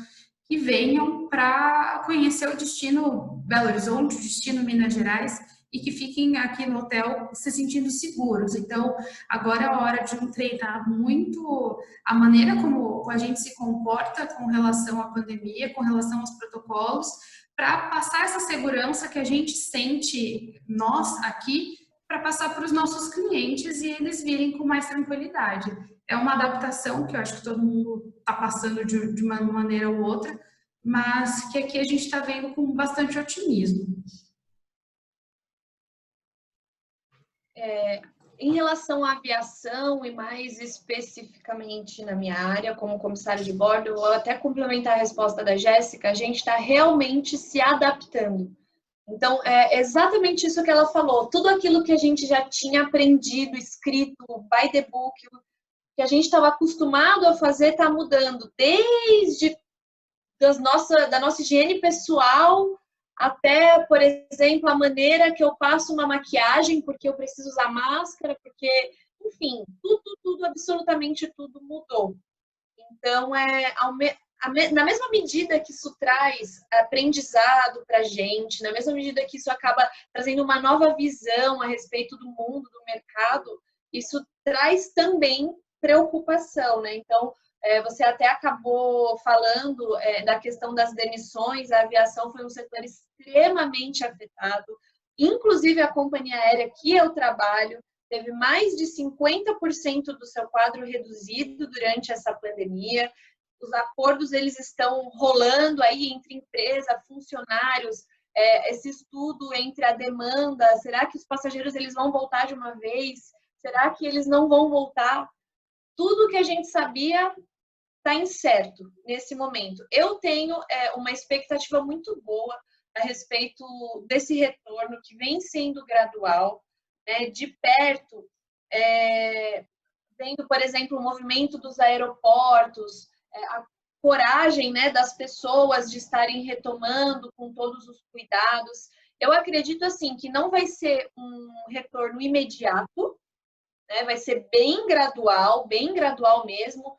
que venham para conhecer o destino Belo Horizonte, o destino Minas Gerais, e que fiquem aqui no hotel se sentindo seguros. Então, agora é a hora de treinar muito a maneira como a gente se comporta com relação à pandemia, com relação aos protocolos, para passar essa segurança que a gente sente, nós aqui, para passar para os nossos clientes e eles virem com mais tranquilidade. É uma adaptação que eu acho que todo mundo está passando de uma maneira ou outra, mas que aqui a gente está vendo com bastante otimismo. Em relação à aviação, e mais especificamente na minha área, como comissário de bordo, eu vou até complementar a resposta da Jéssica, a gente está realmente se adaptando. Então, é exatamente isso que ela falou. Tudo aquilo que a gente já tinha aprendido, escrito, by the book, que a gente estava acostumado a fazer está mudando, desde da nossa higiene pessoal até, por exemplo, a maneira que eu passo uma maquiagem, porque eu preciso usar máscara, porque, enfim, tudo, absolutamente tudo mudou. Então, na mesma medida que isso traz aprendizado para a gente, na mesma medida que isso acaba trazendo uma nova visão a respeito do mundo, do mercado, isso traz também preocupação, né? Então, você até acabou falando da questão das demissões. A aviação foi um setor extremamente afetado, inclusive a companhia aérea que eu trabalho teve mais de 50% do seu quadro reduzido durante essa pandemia. Os acordos eles estão rolando aí entre empresa, funcionários, esse estudo entre a demanda, será que os passageiros eles vão voltar de uma vez? Será que eles não vão voltar? Tudo que a gente sabia está incerto nesse momento. Eu tenho uma expectativa muito boa a respeito desse retorno que vem sendo gradual, né, de perto, vendo, por exemplo, o movimento dos aeroportos, a coragem, né, das pessoas de estarem retomando com todos os cuidados. Eu acredito assim que não vai ser um retorno imediato, né, vai ser bem gradual mesmo.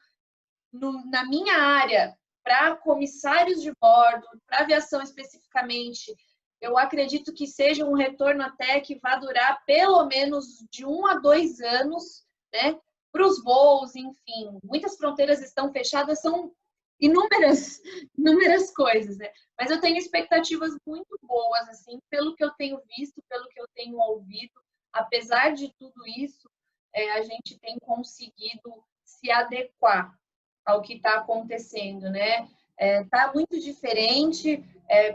Na minha área, para comissários de bordo, para aviação especificamente, eu acredito que seja um retorno até que vai durar pelo menos de 1 a 2 anos, né? Para os voos, enfim, muitas fronteiras estão fechadas, são inúmeras coisas, né? Mas eu tenho expectativas muito boas, assim, pelo que eu tenho visto, pelo que eu tenho ouvido. Apesar de tudo isso, a gente tem conseguido se adequar ao que está acontecendo, né? Tá muito diferente.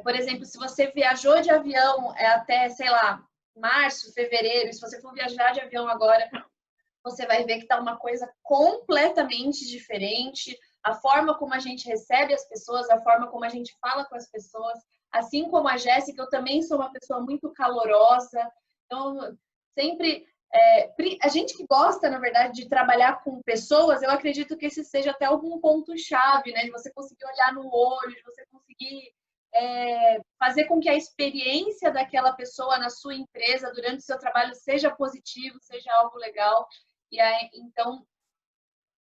Por exemplo, se você viajou de avião até, sei lá, março, fevereiro, se você for viajar de avião agora, você vai ver que tá uma coisa completamente diferente. A forma como a gente recebe as pessoas, a forma como a gente fala com as pessoas, assim como a Jéssica, eu também sou uma pessoa muito calorosa. Então, sempre a gente que gosta, na verdade, de trabalhar com pessoas, eu acredito que esse seja até algum ponto-chave, né? De você conseguir olhar no olho, de você conseguir fazer com que a experiência daquela pessoa na sua empresa, durante o seu trabalho, seja positivo, seja algo legal. E aí, então,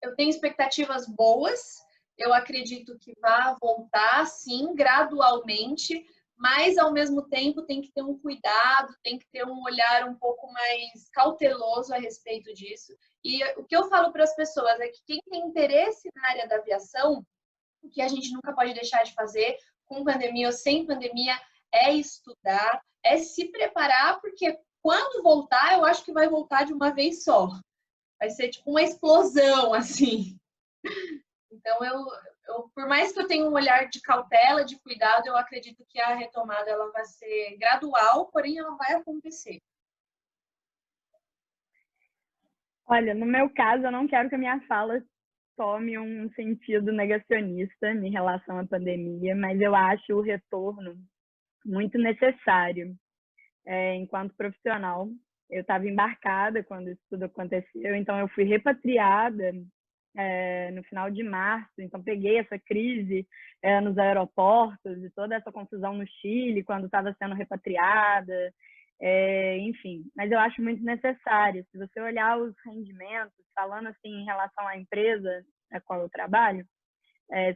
eu tenho expectativas boas, eu acredito que vai voltar, sim, gradualmente, mas, ao mesmo tempo, tem que ter um cuidado, tem que ter um olhar um pouco mais cauteloso a respeito disso. E o que eu falo para as pessoas é que quem tem interesse na área da aviação, o que a gente nunca pode deixar de fazer, com pandemia ou sem pandemia, é estudar, é se preparar, porque quando voltar, eu acho que vai voltar de uma vez só. Vai ser tipo uma explosão, assim. Então, por mais que eu tenha um olhar de cautela, de cuidado, eu acredito que a retomada ela vai ser gradual, porém ela vai acontecer. Olha, no meu caso, eu não quero que a minha fala tome um sentido negacionista em relação à pandemia, mas eu acho o retorno muito necessário. Enquanto profissional, eu estava embarcada quando isso tudo aconteceu, então eu fui repatriada no final de março, então peguei essa crise nos aeroportos e toda essa confusão no Chile quando estava sendo repatriada, enfim, mas eu acho muito necessário. Se você olhar os rendimentos, falando assim em relação à empresa na qual eu trabalho,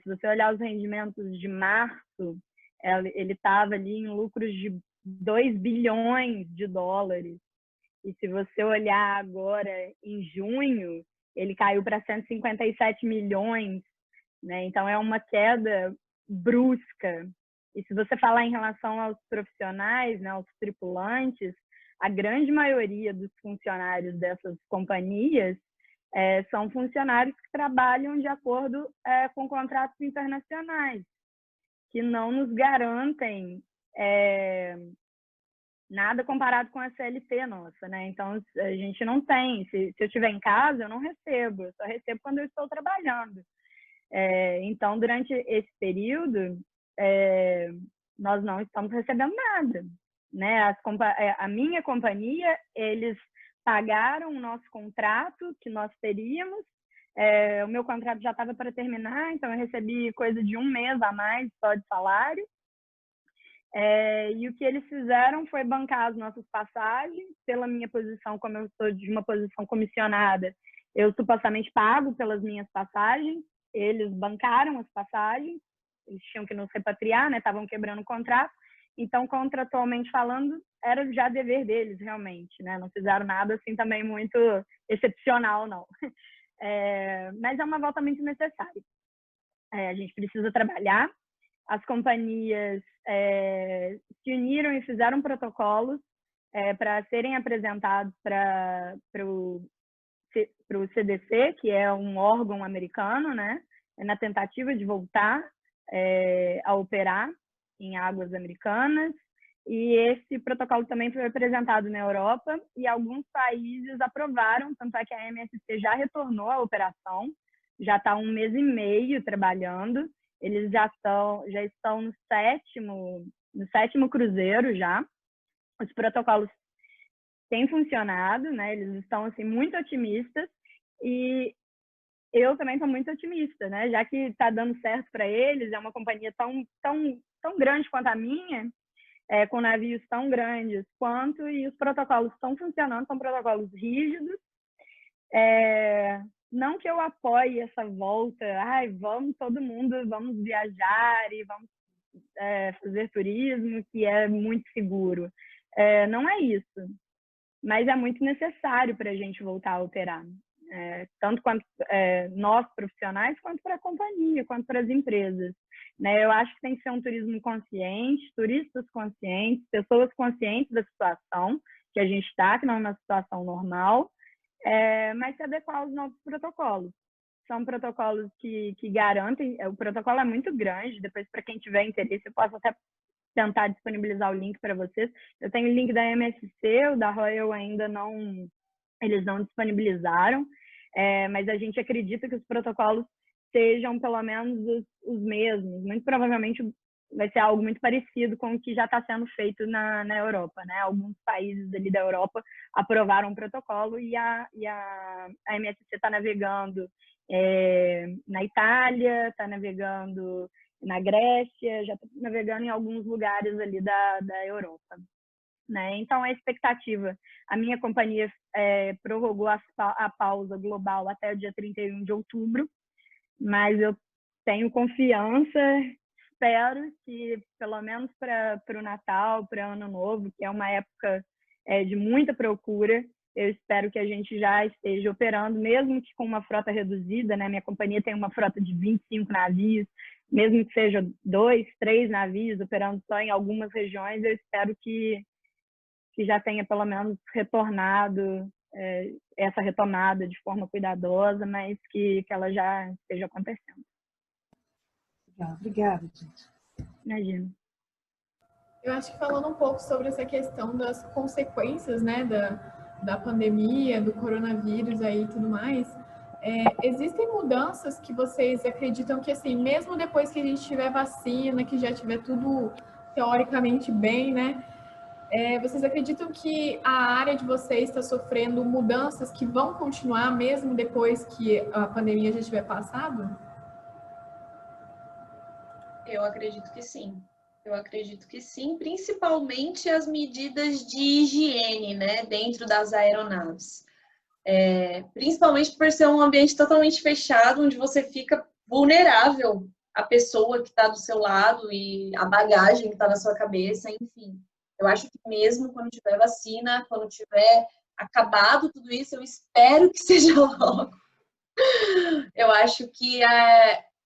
se você olhar os rendimentos de março, ele estava ali em lucros de 2 bilhões de dólares, e se você olhar agora em junho, ele caiu para 157 milhões, né? Então é uma queda brusca. E se você falar em relação aos profissionais, né, aos tripulantes, a grande maioria dos funcionários dessas companhias são funcionários que trabalham de acordo com contratos internacionais, que não nos garantem nada comparado com a CLT nossa, né? Então, a gente não tem. Se eu estiver em casa, eu não recebo. Eu só recebo quando eu estou trabalhando. Então, durante esse período, nós não estamos recebendo nada, né? A minha companhia, eles pagaram o nosso contrato que nós teríamos O meu contrato já estava para terminar, então eu recebi coisa de 1 mês a mais só de salário. E o que eles fizeram foi bancar as nossas passagens. Pela minha posição, como eu sou de uma posição comissionada, eu supostamente pago pelas minhas passagens. Eles bancaram as passagens, eles tinham que nos repatriar, né? Estavam quebrando o contrato. Então, contratualmente falando, era já dever deles, realmente, né? Não fizeram nada assim também muito excepcional, não. Mas é uma volta muito necessária. A gente precisa trabalhar. As companhias se uniram e fizeram protocolos para serem apresentados para o CDC, que é um órgão americano, né? Na tentativa de voltar a operar em águas americanas. E esse protocolo também foi apresentado na Europa e alguns países aprovaram, tanto é que a MSC já retornou à operação, já está 1 mês e meio trabalhando. Eles já estão no sétimo cruzeiro já. Os protocolos têm funcionado, né? Eles estão assim muito otimistas e eu também estou muito otimista, né? Já que está dando certo para eles, é uma companhia tão grande quanto a minha, com navios tão grandes quanto, e os protocolos estão funcionando, são protocolos rígidos. Não que eu apoie essa volta, vamos todo mundo, vamos viajar e vamos fazer turismo, que é muito seguro. Não é isso, mas é muito necessário para a gente voltar a operar. Tanto quanto nós profissionais, quanto para a companhia, quanto para as empresas. Né? Eu acho que tem que ser um turismo consciente, turistas conscientes, pessoas conscientes da situação que a gente está, que não é uma situação normal, mas se adequar aos novos protocolos. São protocolos que garantem, o protocolo é muito grande, depois para quem tiver interesse eu posso até tentar disponibilizar o link para vocês. Eu tenho o link da MSC, o da Royal ainda não, eles não disponibilizaram, mas a gente acredita que os protocolos sejam pelo menos os mesmos. Muito provavelmente vai ser algo muito parecido com o que já está sendo feito na Europa, né? Alguns países ali da Europa aprovaram um protocolo e a MSC está navegando na Itália, está navegando na Grécia, já está navegando em alguns lugares ali da Europa. Né? Então, a expectativa, a minha companhia prorrogou a pausa global até o dia 31 de outubro, mas eu tenho confiança, espero que, pelo menos para o Natal, para o Ano Novo, que é uma época de muita procura, eu espero que a gente já esteja operando, mesmo que com uma frota reduzida, né? Minha companhia tem uma frota de 25 navios, mesmo que seja 2, 3 navios operando só em algumas regiões, eu espero que já tenha pelo menos retornado essa retomada de forma cuidadosa, mas que ela já esteja acontecendo. Obrigada, gente. Imagina. Eu acho que falando um pouco sobre essa questão das consequências, né, da pandemia, do coronavírus aí e tudo mais, existem mudanças que vocês acreditam que, assim, mesmo depois que a gente tiver vacina, que já tiver tudo teoricamente bem, né, vocês acreditam que a área de vocês está sofrendo mudanças que vão continuar mesmo depois que a pandemia já tiver passado? Eu acredito que sim. Eu acredito que sim, principalmente as medidas de higiene, né, dentro das aeronaves. Principalmente por ser um ambiente totalmente fechado, onde você fica vulnerável à pessoa que está do seu lado e à bagagem que está na sua cabeça, enfim. Eu acho que mesmo quando tiver vacina, quando tiver acabado tudo isso, eu espero que seja logo. Eu acho que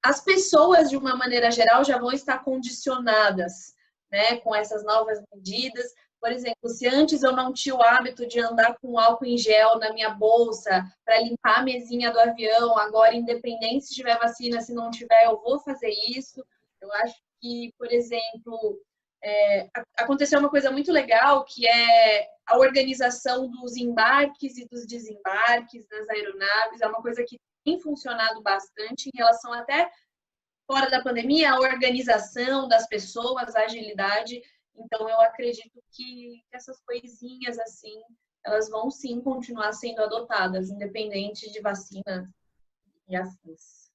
as pessoas, de uma maneira geral, já vão estar condicionadas, né, com essas novas medidas. Por exemplo, se antes eu não tinha o hábito de andar com álcool em gel na minha bolsa para limpar a mesinha do avião, agora, independente se tiver vacina, se não tiver, eu vou fazer isso. Eu acho que, por exemplo, aconteceu uma coisa muito legal, que é a organização dos embarques e dos desembarques nas aeronaves. É uma coisa que tem funcionado bastante em relação até fora da pandemia, a organização das pessoas, a agilidade. Então, eu acredito que essas coisinhas assim, elas vão sim continuar sendo adotadas, independente de vacina e afins.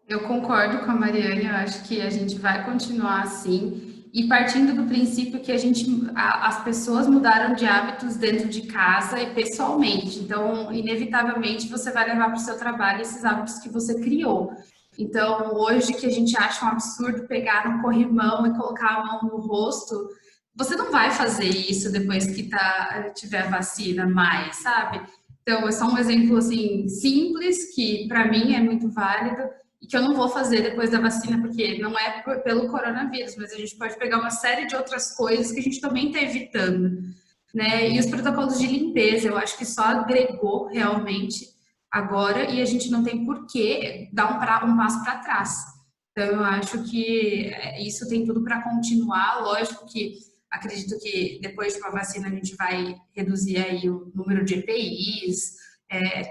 Eu concordo com a Mariane, eu acho que a gente vai continuar assim, e partindo do princípio que as pessoas mudaram de hábitos dentro de casa e pessoalmente, então, inevitavelmente, você vai levar para o seu trabalho esses hábitos que você criou. Então, hoje que a gente acha um absurdo pegar um corrimão e colocar a mão no rosto, você não vai fazer isso depois que tiver vacina mais, sabe? Então, é só um exemplo, assim, simples, que para mim é muito válido, e que eu não vou fazer depois da vacina, porque não é pelo coronavírus, mas a gente pode pegar uma série de outras coisas que a gente também está evitando, né? E os protocolos de limpeza, eu acho que só agregou realmente agora, e a gente não tem por que dar um passo para trás. Então, eu acho que isso tem tudo para continuar. Lógico que acredito que depois de uma vacina a gente vai reduzir aí o número de EPIs,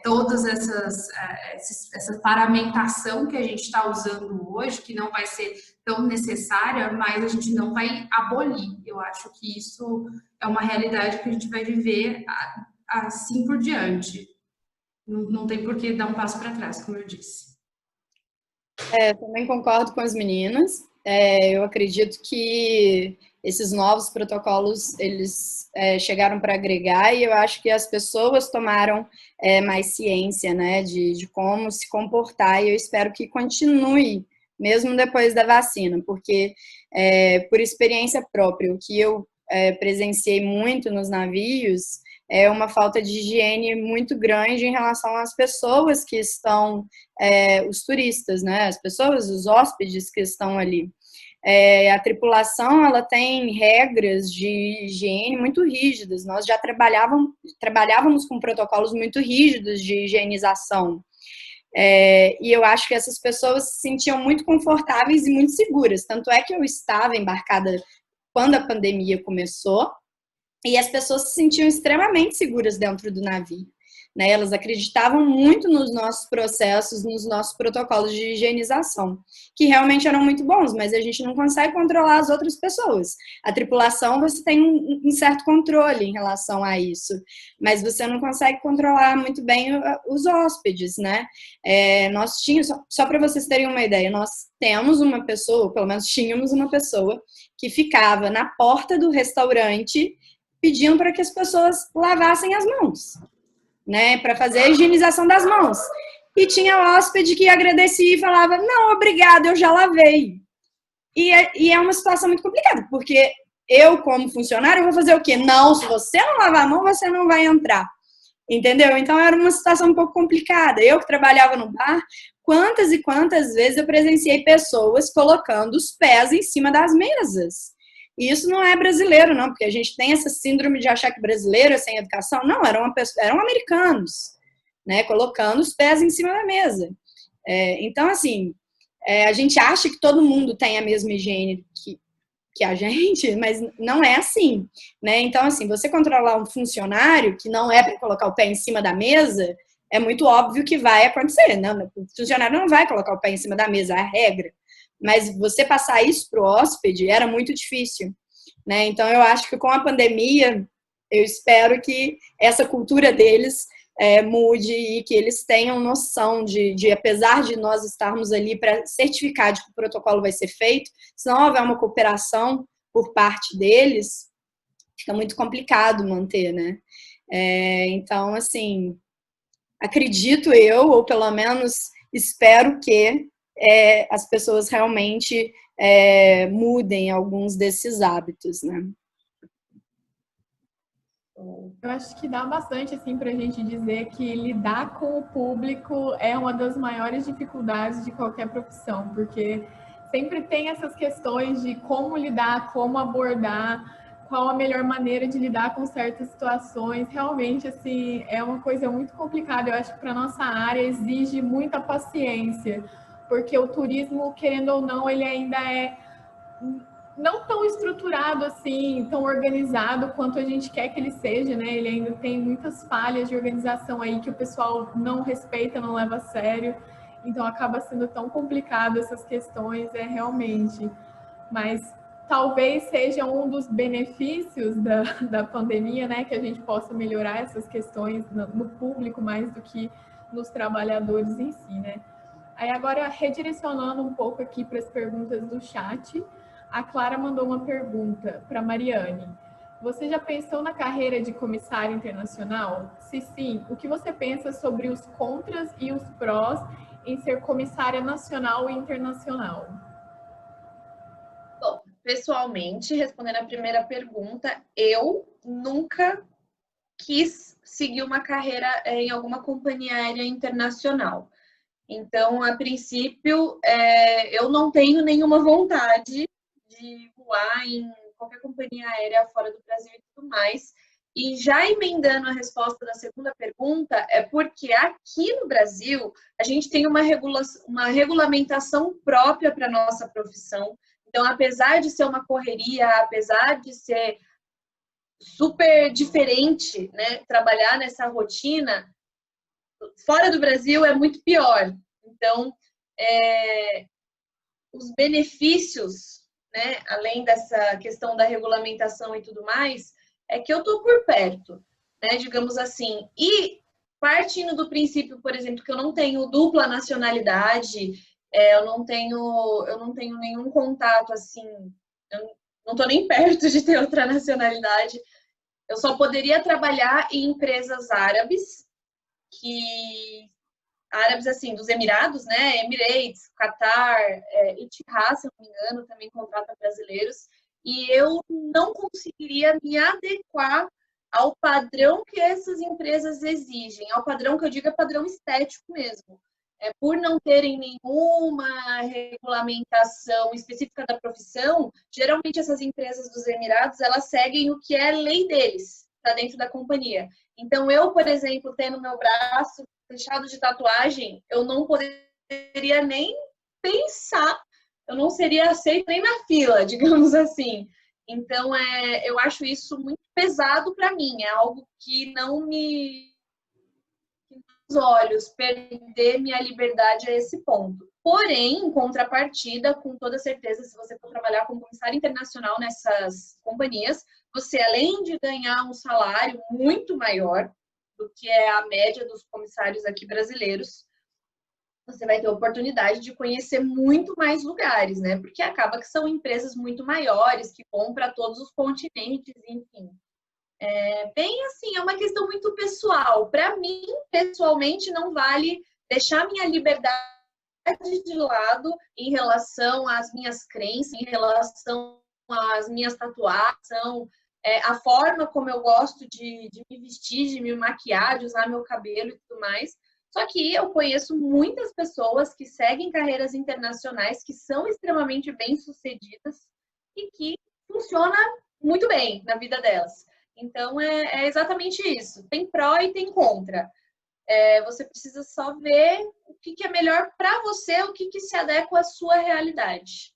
todas essa paramentação que a gente está usando hoje, que não vai ser tão necessária, mas a gente não vai abolir. Eu acho que isso é uma realidade que a gente vai viver assim por diante. Não tem por que dar um passo para trás, como eu disse. Também concordo com as meninas. Eu acredito que esses novos protocolos, eles chegaram para agregar, e eu acho que as pessoas tomaram mais ciência, né, de como se comportar, e eu espero que continue, mesmo depois da vacina, porque, por experiência própria, o que eu presenciei muito nos navios é uma falta de higiene muito grande em relação às pessoas que estão, os turistas, né, as pessoas, os hóspedes que estão ali. A tripulação, ela tem regras de higiene muito rígidas. Nós já trabalhávamos com protocolos muito rígidos de higienização. E eu acho que essas pessoas se sentiam muito confortáveis e muito seguras. Tanto é que eu estava embarcada quando a pandemia começou, e as pessoas se sentiam extremamente seguras dentro do navio, né? Elas acreditavam muito nos nossos processos, nos nossos protocolos de higienização, que realmente eram muito bons, mas a gente não consegue controlar as outras pessoas. A tripulação, você tem um certo controle em relação a isso, mas você não consegue controlar muito bem os hóspedes, né? Nós tínhamos, só para vocês terem uma ideia, nós temos uma pessoa, pelo menos tínhamos uma pessoa, que ficava na porta do restaurante pedindo para que as pessoas lavassem as mãos, né, para fazer a higienização das mãos. E tinha hóspede que agradecia e falava, não, obrigado, eu já lavei. E é uma situação muito complicada, porque eu, como funcionário, vou fazer o quê? Não, se você não lavar a mão, você não vai entrar. Entendeu? Então, era uma situação um pouco complicada. Eu que trabalhava no bar, quantas e quantas vezes eu presenciei pessoas colocando os pés em cima das mesas. E isso não é brasileiro, não, porque a gente tem essa síndrome de achar que brasileiro é sem educação. Não, eram americanos, né, colocando os pés em cima da mesa. Então, assim, a gente acha que todo mundo tem a mesma higiene que a gente, mas não é assim, né? Então, assim, você controlar um funcionário que não é para colocar o pé em cima da mesa, é muito óbvio que vai acontecer, né? O funcionário não vai colocar o pé em cima da mesa, é a regra. Mas você passar isso para o hóspede era muito difícil, né? Então, eu acho que com a pandemia, eu espero que essa cultura deles mude e que eles tenham noção de, apesar de nós estarmos ali para certificar de que o protocolo vai ser feito, se não houver uma cooperação por parte deles, fica muito complicado manter, né? Então, assim, acredito eu, ou pelo menos espero que as pessoas realmente mudem alguns desses hábitos, né? Eu acho que dá bastante, assim, para a gente dizer que lidar com o público é uma das maiores dificuldades de qualquer profissão, porque sempre tem essas questões de como lidar, como abordar, qual a melhor maneira de lidar com certas situações. Realmente, assim, é uma coisa muito complicada. Eu acho que para nossa área exige muita paciência, porque o turismo, querendo ou não, ele ainda é não tão estruturado assim, tão organizado quanto a gente quer que ele seja, né? Ele ainda tem muitas falhas de organização aí que o pessoal não respeita, não leva a sério. Então acaba sendo tão complicado essas questões, realmente. Mas talvez seja um dos benefícios da pandemia, né? Que a gente possa melhorar essas questões no público mais do que nos trabalhadores em si, né? Aí agora, redirecionando um pouco aqui para as perguntas do chat, a Clara mandou uma pergunta para a Mariane. Você já pensou na carreira de comissária internacional? Se sim, o que você pensa sobre os contras e os prós em ser comissária nacional e internacional? Bom, pessoalmente, respondendo a primeira pergunta, eu nunca quis seguir uma carreira em alguma companhia aérea internacional. Então, a princípio, eu não tenho nenhuma vontade de voar em qualquer companhia aérea fora do Brasil e tudo mais. E já emendando a resposta da segunda pergunta, é porque aqui no Brasil a gente tem uma regulamentação própria para a nossa profissão. Então, apesar de ser uma correria, apesar de ser super diferente, né, trabalhar nessa rotina, fora do Brasil é muito pior. Então, os benefícios, né, além dessa questão da regulamentação e tudo mais, é que eu tô por perto, né, digamos assim. E partindo do princípio, por exemplo, que eu não tenho dupla nacionalidade, eu não tenho nenhum contato assim, eu não tô nem perto de ter outra nacionalidade. Eu só poderia trabalhar em empresas árabes, árabes assim, dos Emirados, né? Emirates, Qatar, Etihad, se eu não me engano, também contrata brasileiros. E eu não conseguiria me adequar ao padrão que essas empresas exigem. Ao padrão que eu digo é padrão estético mesmo. Por não terem nenhuma regulamentação específica da profissão, geralmente essas empresas dos Emirados, elas seguem o que é lei deles, para dentro da companhia. Então, eu, por exemplo, tendo meu braço fechado de tatuagem, eu não poderia nem pensar, eu não seria aceita nem na fila, digamos assim. Então, eu acho isso muito pesado para mim, é algo que não me olhos, perder minha liberdade a esse ponto. Porém, em contrapartida, com toda certeza, se você for trabalhar como comissário internacional nessas companhias, você, além de ganhar um salário muito maior do que é a média dos comissários aqui brasileiros, você vai ter a oportunidade de conhecer muito mais lugares, né? Porque acaba que são empresas muito maiores, que vão para todos os continentes, enfim. Bem assim, é uma questão muito pessoal. Para mim, pessoalmente, não vale deixar minha liberdade de lado em relação às minhas crenças, em relação às minhas tatuagens, a forma como eu gosto de me vestir, de me maquiar, de usar meu cabelo e tudo mais. Só que eu conheço muitas pessoas que seguem carreiras internacionais, que são extremamente bem-sucedidas e que funciona muito bem na vida delas. Então, é exatamente isso. Tem pró e tem contra. Você precisa só ver o que é melhor para você, o que se adequa à sua realidade.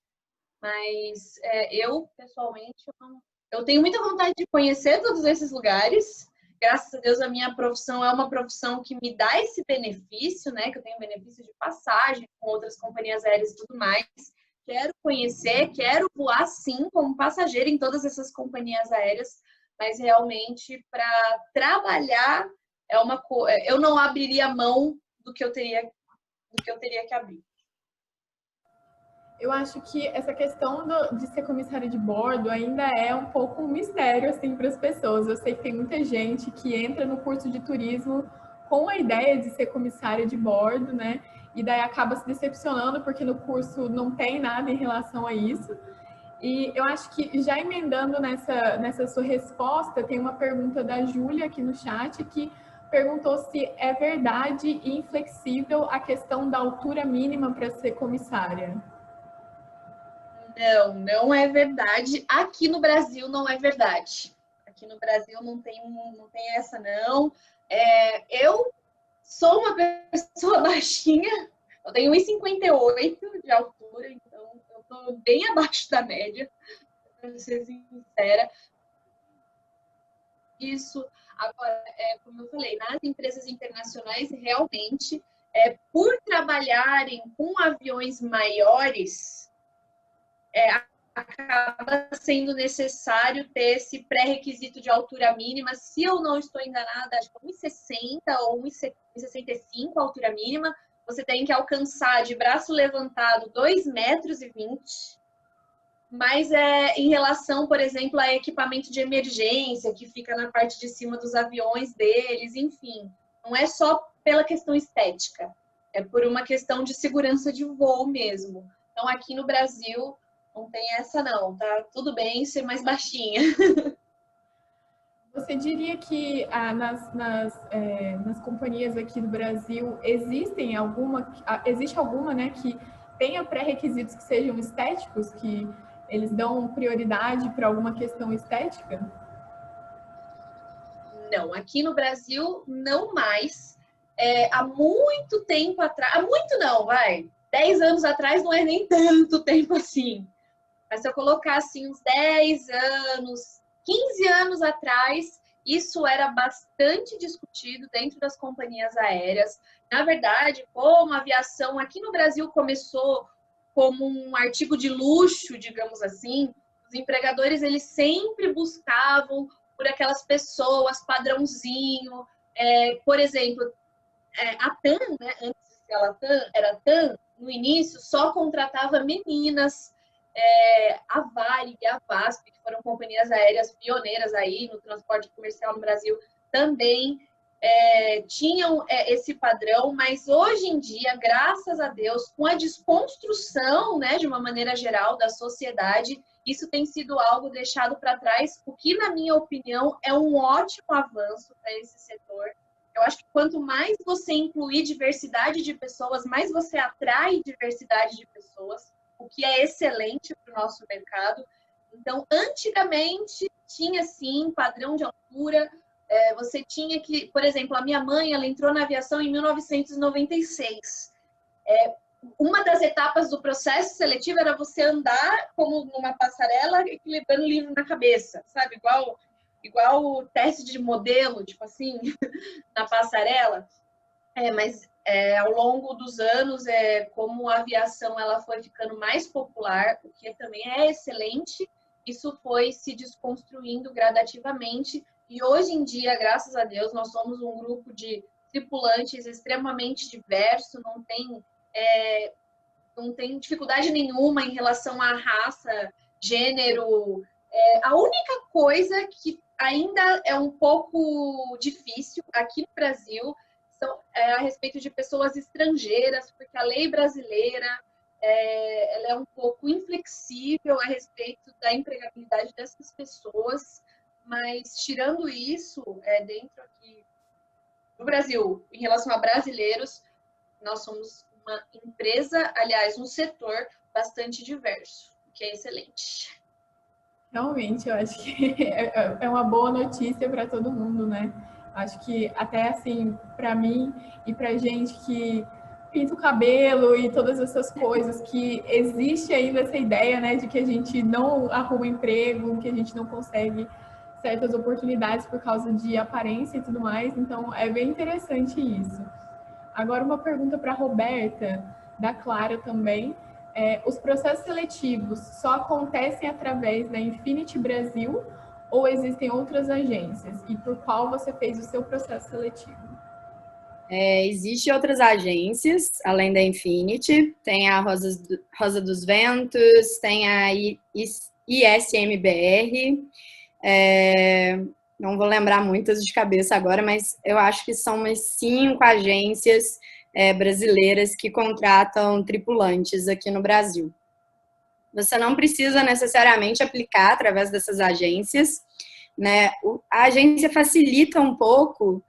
Mas eu, pessoalmente, eu tenho muita vontade de conhecer todos esses lugares. Graças a Deus, a minha profissão é uma profissão que me dá esse benefício, né? Que eu tenho benefício de passagem com outras companhias aéreas e tudo mais. Quero conhecer, quero voar, sim, como passageira em todas essas companhias aéreas, mas realmente para trabalhar eu não abriria mão do que eu teria que abrir. Eu acho que essa questão de ser comissária de bordo ainda é um pouco um mistério assim para as pessoas. Eu sei que tem muita gente que entra no curso de turismo com a ideia de ser comissária de bordo, né? E daí acaba se decepcionando porque no curso não tem nada em relação a isso. E eu acho que, já emendando nessa sua resposta, tem uma pergunta da Júlia aqui no chat, que perguntou se é verdade e inflexível a questão da altura mínima para ser comissária. Não é verdade. Aqui no Brasil não é verdade. Aqui no Brasil não tem essa, não. Eu sou uma pessoa baixinha, eu tenho 1,58 de altura, então eu estou bem abaixo da média, para ser sincera. Isso, agora, como eu falei, nas empresas internacionais, realmente, por trabalharem com aviões maiores, acaba sendo necessário ter esse pré-requisito de altura mínima. Se eu não estou enganada, acho que 1,60 ou 1,65 a altura mínima. Você tem que alcançar de braço levantado 2,20 metros. Mas em relação, por exemplo, a equipamento de emergência, que fica na parte de cima dos aviões deles, enfim. Não é só pela questão estética, é por uma questão de segurança de voo mesmo. Então, aqui no Brasil, não tem essa não, tá tudo bem ser mais baixinha. Você diria que nas companhias aqui do Brasil existe alguma, né, que tenha pré-requisitos que sejam estéticos, que eles dão prioridade para alguma questão estética? Não, aqui no Brasil não mais. Há muito tempo atrás, há muito não, 10 anos atrás não é nem tanto tempo assim. Mas se eu colocar assim uns 10 anos, 15 anos atrás, isso era bastante discutido dentro das companhias aéreas. Na verdade, como a aviação aqui no Brasil começou como um artigo de luxo, digamos assim, os empregadores eles sempre buscavam por aquelas pessoas padrãozinho. Por exemplo, a TAM, né, antes de ser a TAM, era a TAM, no início só contratava meninas. A Varig e a VASP, que foram companhias aéreas pioneiras aí no transporte comercial no Brasil, também tinham esse padrão, mas hoje em dia, graças a Deus, com a desconstrução, né, de uma maneira geral da sociedade, isso tem sido algo deixado para trás, o que, na minha opinião, é um ótimo avanço para esse setor. Eu acho que quanto mais você incluir diversidade de pessoas, mais você atrai diversidade de pessoas, o que é excelente para o nosso mercado. Então, antigamente, tinha, sim, padrão de altura. Você tinha que... Por exemplo, a minha mãe, ela entrou na aviação em 1996. Uma das etapas do processo seletivo era você andar como numa passarela, equilibrando o livro na cabeça, sabe? Igual o teste de modelo, tipo assim, na passarela. Mas ao longo dos anos, como a aviação ela foi ficando mais popular, o que também é excelente, isso foi se desconstruindo gradativamente. E hoje em dia, graças a Deus, nós somos um grupo de tripulantes extremamente diverso, não tem dificuldade nenhuma em relação à raça, gênero. A única coisa que ainda é um pouco difícil aqui no Brasil a respeito de pessoas estrangeiras, porque a lei brasileira ela é um pouco inflexível a respeito da empregabilidade dessas pessoas, mas tirando isso, dentro aqui do Brasil, em relação a brasileiros, nós somos uma empresa, aliás, um setor bastante diverso, o que é excelente. Realmente, eu acho que é uma boa notícia para todo mundo, né? Acho que até assim, para mim e para gente que pinta o cabelo e todas essas coisas, que existe ainda essa ideia, né, de que a gente não arruma emprego, que a gente não consegue certas oportunidades por causa de aparência e tudo mais. Então, é bem interessante isso. Agora, uma pergunta para a Roberta, da Clara também. Os processos seletivos só acontecem através da Infinity Brasil ou existem outras agências? E por qual você fez o seu processo seletivo? Existem outras agências, além da Infinity. Tem a Rosa dos Ventos, tem a ISMBR. Não vou lembrar muitas de cabeça agora, mas eu acho que são umas 5 agências brasileiras que contratam tripulantes aqui no Brasil. Você não precisa necessariamente aplicar através dessas agências, né? A agência facilita um pouco,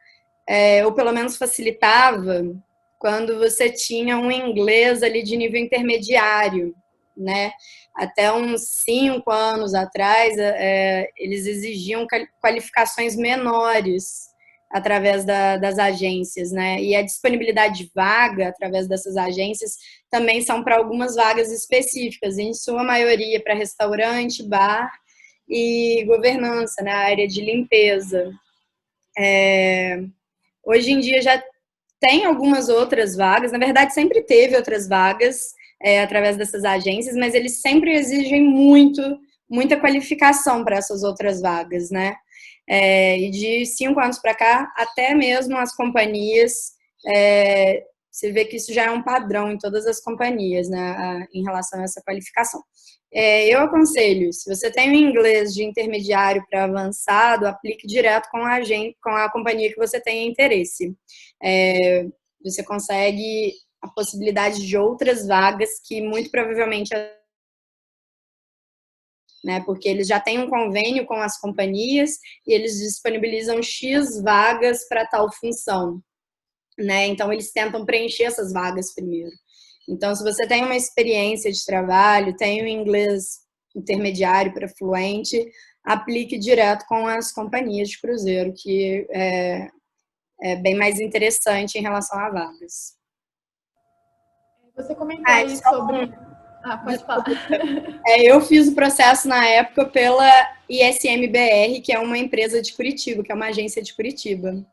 ou pelo menos facilitava, quando você tinha um inglês ali de nível intermediário, né? Até uns 5 anos atrás, eles exigiam qualificações menores através das agências, né? E a disponibilidade de vaga através dessas agências também são para algumas vagas específicas, em sua maioria para restaurante, bar e governança, na área de limpeza. Hoje em dia já tem algumas outras vagas, na verdade sempre teve outras vagas através dessas agências, mas eles sempre exigem muita qualificação para essas outras vagas, né? E de 5 anos para cá, até mesmo as companhias, você vê que isso já é um padrão em todas as companhias, né, em relação a essa qualificação. Eu aconselho, se você tem um inglês de intermediário para avançado, aplique direto com a companhia que você tenha interesse. Você consegue a possibilidade de outras vagas que muito provavelmente, né, porque eles já têm um convênio com as companhias e eles disponibilizam X vagas para tal função, né? Então eles tentam preencher essas vagas primeiro. Então, se você tem uma experiência de trabalho, tem um inglês intermediário para fluente, aplique direto com as companhias de cruzeiro, que é bem mais interessante em relação a vagas. Você comentou aí sobre... pode falar. Eu fiz o processo na época pela ISMBR, que é uma empresa de Curitiba, que é uma agência de Curitiba.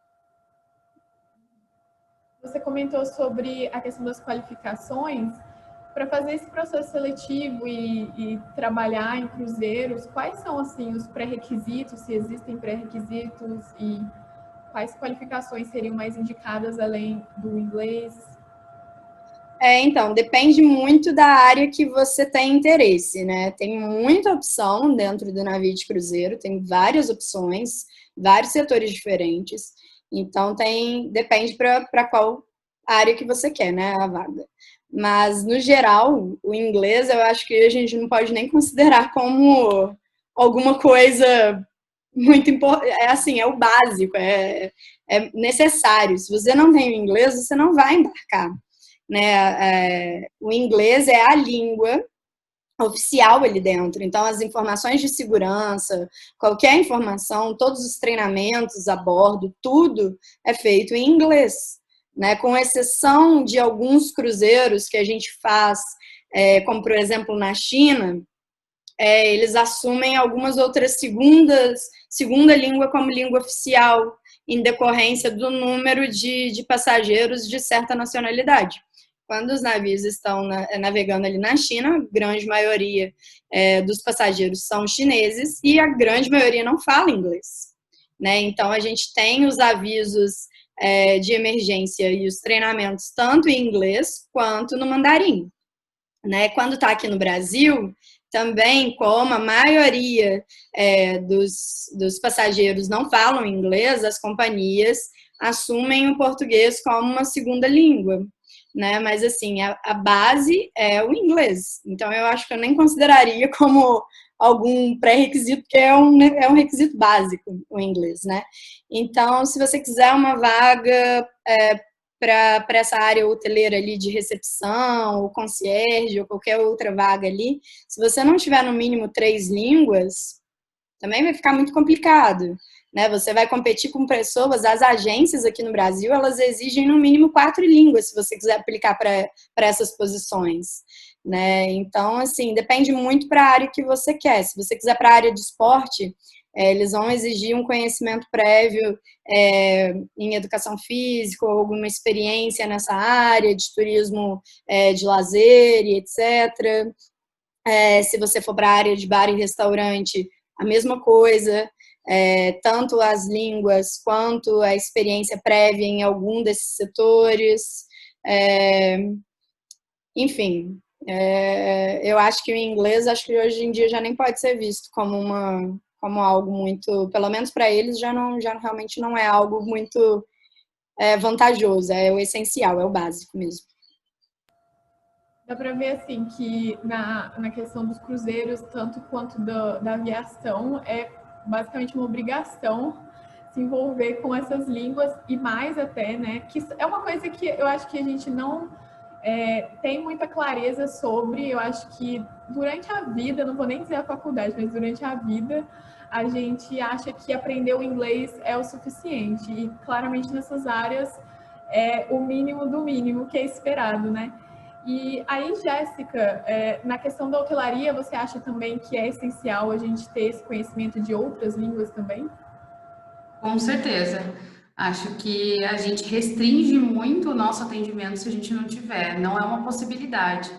Você comentou sobre a questão das qualificações. Para fazer esse processo seletivo e trabalhar em cruzeiros, quais são assim os pré-requisitos, se existem pré-requisitos e quais qualificações seriam mais indicadas além do inglês? Então, depende muito da área que você tem interesse, né? Tem muita opção dentro do navio de cruzeiro, tem várias opções, vários setores diferentes. Então, depende para qual área que você quer, né, a vaga. Mas, no geral, o inglês eu acho que a gente não pode nem considerar como alguma coisa muito importante. É o básico, é necessário. Se você não tem o inglês, você não vai embarcar, né? O inglês é a língua oficial ali dentro. Então, as informações de segurança, qualquer informação, todos os treinamentos a bordo, tudo é feito em inglês, né? Com exceção de alguns cruzeiros que a gente faz, como, por exemplo, na China, eles assumem algumas outras segunda língua como língua oficial, em decorrência do número de passageiros de certa nacionalidade. Quando os navios estão navegando ali na China, a grande maioria dos passageiros são chineses e a grande maioria não fala inglês, né? Então, a gente tem os avisos de emergência e os treinamentos tanto em inglês quanto no mandarim, né? Quando está aqui no Brasil, também, como a maioria dos passageiros não falam inglês, as companhias assumem o português como uma segunda língua, né? Mas, assim, a base é o inglês. Então, eu acho que eu nem consideraria como algum pré-requisito, porque é um requisito básico o inglês, né? Então, se você quiser uma vaga para essa área hoteleira ali de recepção, ou concierge, ou qualquer outra vaga ali, se você não tiver no mínimo 3 línguas, também vai ficar muito complicado, né? Você vai competir com pessoas, as agências aqui no Brasil, elas exigem no mínimo 4 línguas, se você quiser aplicar para essas posições, né? Então, assim, depende muito para a área que você quer. Se você quiser para a área de esporte, eles vão exigir um conhecimento prévio em educação física, ou alguma experiência nessa área de turismo de lazer e etc. Se você for para a área de bar e restaurante, a mesma coisa. Tanto as línguas quanto a experiência prévia em algum desses setores. Enfim, eu acho que o inglês, acho que hoje em dia já nem pode ser visto como algo muito, pelo menos para eles, já realmente não é algo muito vantajoso, é o essencial, é o básico mesmo. Dá para ver, assim, que na questão dos cruzeiros, tanto quanto da aviação, é basicamente uma obrigação se envolver com essas línguas e mais até, né? Que é uma coisa que eu acho que a gente não tem muita clareza sobre. Eu acho que durante a vida, não vou nem dizer a faculdade, mas durante a vida, a gente acha que aprender o inglês é o suficiente. E claramente nessas áreas é o mínimo do mínimo que é esperado, né? E aí, Jéssica, na questão da hotelaria, você acha também que é essencial a gente ter esse conhecimento de outras línguas também? Com certeza. Acho que a gente restringe muito o nosso atendimento se a gente não tiver. Não é uma possibilidade.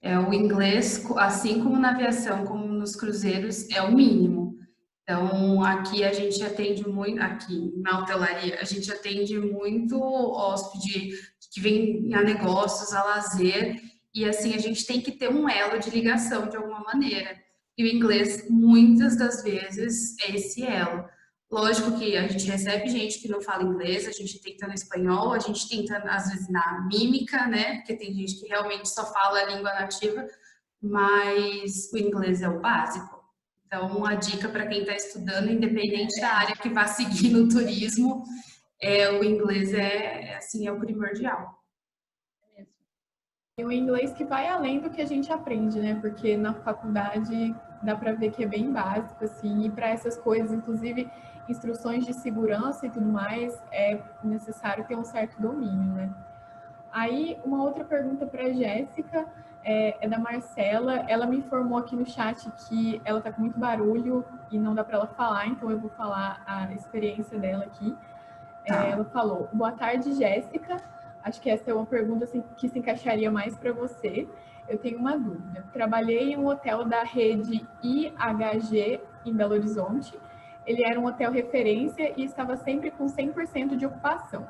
O inglês, assim como na aviação, como nos cruzeiros, é o mínimo. Então, aqui a gente atende muito, aqui na hotelaria, a gente atende muito hóspede que vem a negócios, a lazer, e assim, a gente tem que ter um elo de ligação de alguma maneira. E o inglês, muitas das vezes, é esse elo. Lógico que a gente recebe gente que não fala inglês, a gente tenta no espanhol, a gente tenta, às vezes, na mímica, né? Porque tem gente que realmente só fala a língua nativa, mas o inglês é o básico. Então, a dica para quem está estudando, independente da área que vá seguir no turismo, o inglês assim, é o primordial. E o inglês que vai além do que a gente aprende, né? Porque na faculdade dá para ver que é bem básico, assim, e para essas coisas, inclusive instruções de segurança e tudo mais, é necessário ter um certo domínio, né? Aí, uma outra pergunta para a Jéssica é da Marcela. Ela me informou aqui no chat que ela está com muito barulho e não dá para ela falar, então eu vou falar a experiência dela aqui. Ela falou: boa tarde, Jéssica. Acho que essa é uma pergunta assim, que se encaixaria mais para você. Eu tenho uma dúvida. Trabalhei em um hotel da rede IHG em Belo Horizonte. Ele era um hotel referência e estava sempre com 100% de ocupação.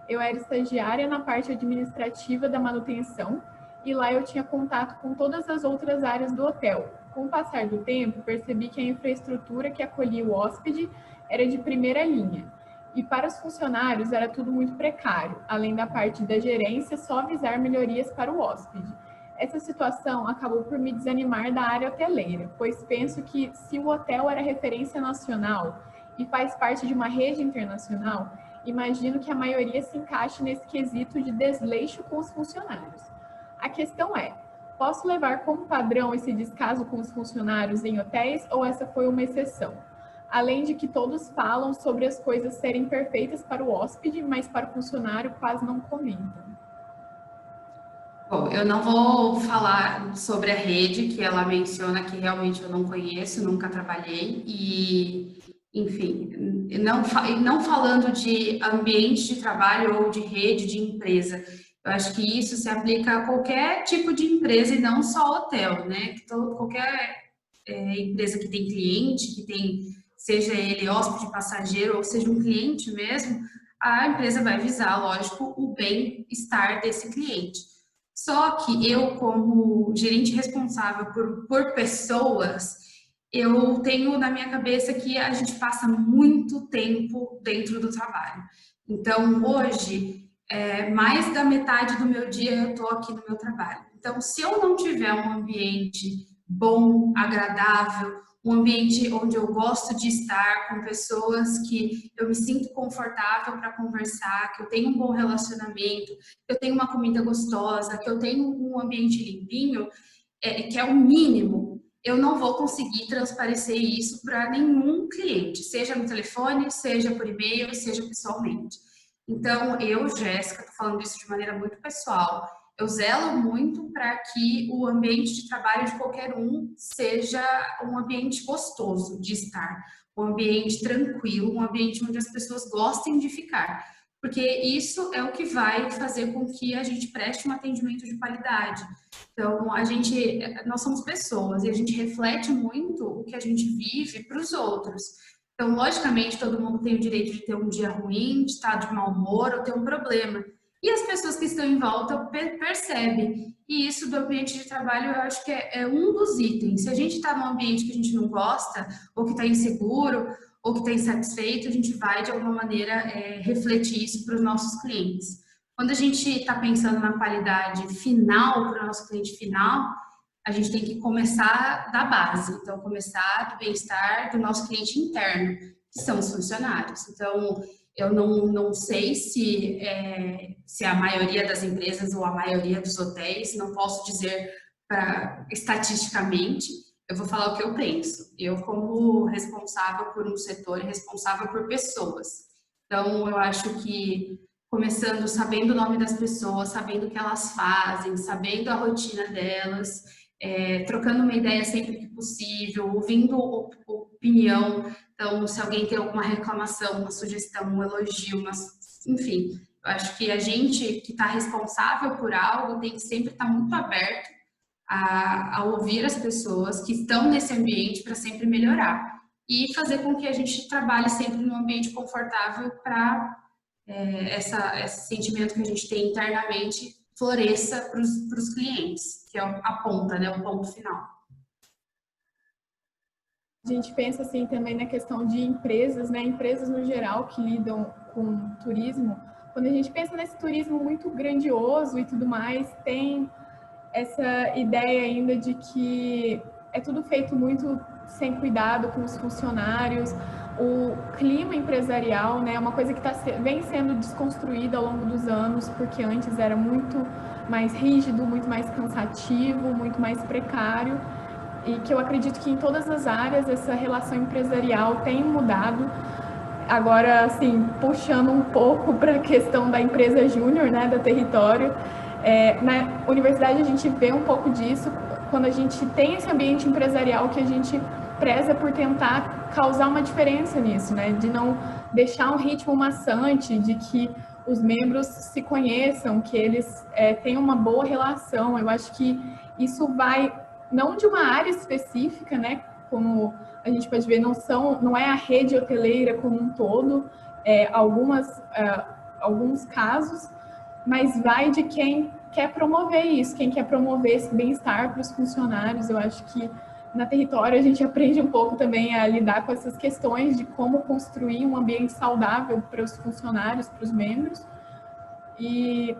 Eu era estagiária na parte administrativa da manutenção e lá eu tinha contato com todas as outras áreas do hotel. Com o passar do tempo, percebi que a infraestrutura que acolhia o hóspede era de primeira linha. E para os funcionários era tudo muito precário, além da parte da gerência só visar melhorias para o hóspede. Essa situação acabou por me desanimar da área hoteleira, pois penso que se o hotel era referência nacional e faz parte de uma rede internacional, imagino que a maioria se encaixe nesse quesito de desleixo com os funcionários. A questão é, posso levar como padrão esse descaso com os funcionários em hotéis ou essa foi uma exceção? Além de que todos falam sobre as coisas serem perfeitas para o hóspede, mas para o funcionário quase não comentam. Bom, eu não vou falar sobre a rede que ela menciona, que realmente eu não conheço, nunca trabalhei, e, enfim, não falando de ambiente de trabalho ou de rede de empresa, eu acho que isso se aplica a qualquer tipo de empresa e não só hotel, né? Qualquer empresa que tem cliente, que tem, seja ele hóspede, passageiro ou seja um cliente mesmo, a empresa vai visar, lógico, o bem-estar desse cliente. Só que eu, como gerente responsável por pessoas, eu tenho na minha cabeça que a gente passa muito tempo dentro do trabalho. Então, hoje, mais da metade do meu dia eu estou aqui no meu trabalho. Então, se eu não tiver um ambiente bom, agradável, um ambiente onde eu gosto de estar com pessoas que eu me sinto confortável para conversar, que eu tenho um bom relacionamento, que eu tenho uma comida gostosa, que eu tenho um ambiente limpinho, que é o mínimo, eu não vou conseguir transparecer isso para nenhum cliente, seja no telefone, seja por e-mail, seja pessoalmente. Então, eu, Jéssica, estou falando isso de maneira muito pessoal, eu zelo muito para que o ambiente de trabalho de qualquer um seja um ambiente gostoso de estar, um ambiente tranquilo, um ambiente onde as pessoas gostem de ficar, porque isso é o que vai fazer com que a gente preste um atendimento de qualidade. Então, nós somos pessoas e a gente reflete muito o que a gente vive para os outros. Então, logicamente, todo mundo tem o direito de ter um dia ruim, de estar de mau humor ou ter um problema. E as pessoas que estão em volta percebem. E isso do ambiente de trabalho, eu acho que é um dos itens. Se a gente está num ambiente que a gente não gosta, ou que está inseguro, ou que está insatisfeito, a gente vai, de alguma maneira, refletir isso para os nossos clientes. Quando a gente está pensando na qualidade final para o nosso cliente final, a gente tem que começar da base. Então, começar do bem-estar do nosso cliente interno, que são os funcionários. Então, eu não sei se a maioria das empresas ou a maioria dos hotéis, não posso dizer estatisticamente, eu vou falar o que eu penso. Eu, como responsável por um setor e responsável por pessoas. Então, eu acho que começando sabendo o nome das pessoas, sabendo o que elas fazem, sabendo a rotina delas, trocando uma ideia sempre que possível, ouvindo opinião. Então, se alguém tem alguma reclamação, uma sugestão, um elogio, enfim, eu acho que a gente que está responsável por algo tem que sempre estar muito aberto a ouvir as pessoas que estão nesse ambiente para sempre melhorar e fazer com que a gente trabalhe sempre num ambiente confortável para esse sentimento que a gente tem internamente floresça para os clientes, que é a ponta, né, o ponto final. A gente pensa assim também na questão de empresas, né, empresas no geral que lidam com turismo. Quando a gente pensa nesse turismo muito grandioso e tudo mais, tem essa ideia ainda de que é tudo feito muito sem cuidado com os funcionários. O clima empresarial, né, é uma coisa que vem sendo desconstruída ao longo dos anos, porque antes era muito mais rígido, muito mais cansativo, muito mais precário, e que eu acredito que em todas as áreas essa relação empresarial tem mudado. Agora, assim, puxando um pouco para a questão da empresa júnior, né, da Território, na universidade a gente vê um pouco disso, quando a gente tem esse ambiente empresarial que a gente preza por tentar causar uma diferença nisso, né, de não deixar um ritmo maçante, de que os membros se conheçam, que eles tenham uma boa relação. Eu acho que isso vai, não de uma área específica, né, como a gente pode ver, não é a rede hoteleira como um todo, alguns casos, mas vai de quem quer promover isso, quem quer promover esse bem-estar para os funcionários. Eu acho que na Território a gente aprende um pouco também a lidar com essas questões de como construir um ambiente saudável para os funcionários, para os membros. E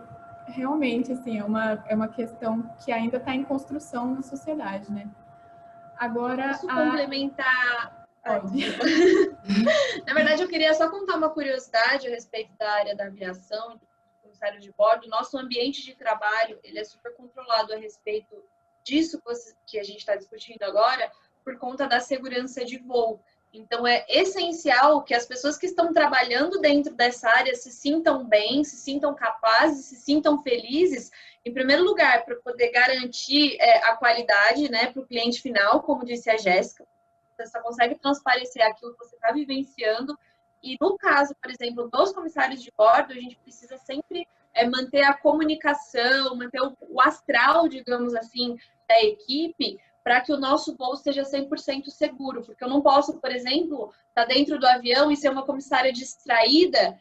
realmente, assim, é uma questão que ainda está em construção na sociedade, né? Agora, posso complementar? Pode. Na verdade, eu queria só contar uma curiosidade a respeito da área da aviação, do comissário de bordo. Nosso ambiente de trabalho, ele é super controlado a respeito disso que a gente está discutindo agora, por conta da segurança de voo. Então, é essencial que as pessoas que estão trabalhando dentro dessa área se sintam bem, se sintam capazes, se sintam felizes, em primeiro lugar, para poder garantir a qualidade, né, para o cliente final, como disse a Jéssica. Você só consegue transparecer aquilo que você está vivenciando. E no caso, por exemplo, dos comissários de bordo, a gente precisa sempre manter a comunicação, manter o astral, digamos assim, da equipe, para que o nosso voo seja 100% seguro. Porque eu não posso, por exemplo, estar dentro do avião e ser uma comissária distraída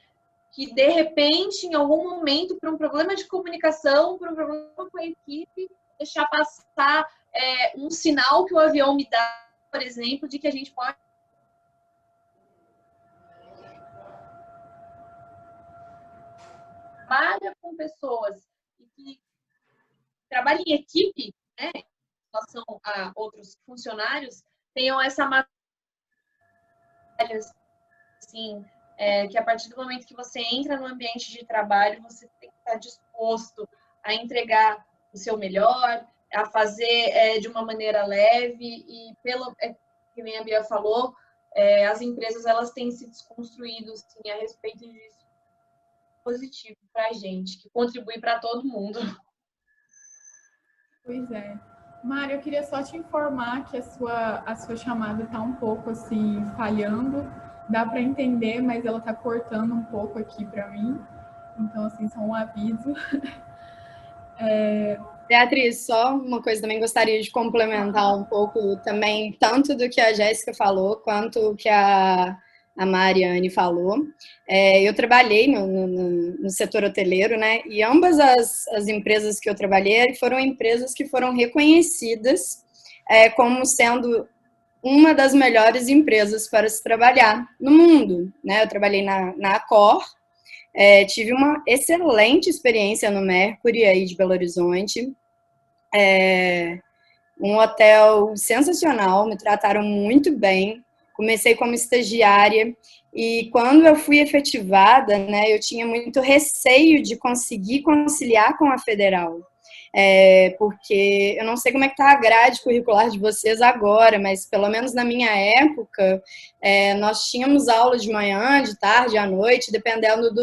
que, de repente, em algum momento, por um problema de comunicação, por um problema com a equipe, deixar passar um sinal que o avião me dá, por exemplo, de que a gente pode trabalha com pessoas e que trabalha em equipe, né, em relação a outros funcionários, tenham essa matéria, assim, que a partir do momento que você entra no ambiente de trabalho, você tem que estar disposto a entregar o seu melhor, a fazer de uma maneira leve e, que nem a Bia falou, as empresas elas têm se desconstruído assim, a respeito disso. Positivo para a gente, que contribui para todo mundo. Pois é. Mário, eu queria só te informar que a sua chamada está um pouco assim falhando. Dá para entender, mas ela está cortando um pouco aqui para mim. Então, assim, só um aviso. Beatriz, só uma coisa também gostaria de complementar um pouco também, tanto do que a Jéssica falou, quanto o que a Mariane falou. Eu trabalhei no setor hoteleiro, né? E ambas as empresas que eu trabalhei foram empresas que foram reconhecidas como sendo uma das melhores empresas para se trabalhar no mundo, né? Eu trabalhei na Accor, tive uma excelente experiência no Mercury aí de Belo Horizonte, um hotel sensacional, me trataram muito bem. Comecei como estagiária e quando eu fui efetivada, né, eu tinha muito receio de conseguir conciliar com a federal, porque eu não sei como é que está a grade curricular de vocês agora, mas pelo menos na minha época, nós tínhamos aula de manhã, de tarde, à noite, dependendo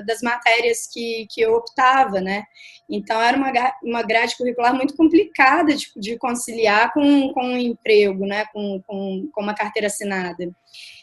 das matérias que eu optava, né? Então, era uma grade curricular muito complicada de conciliar com um emprego, né? Com uma carteira assinada.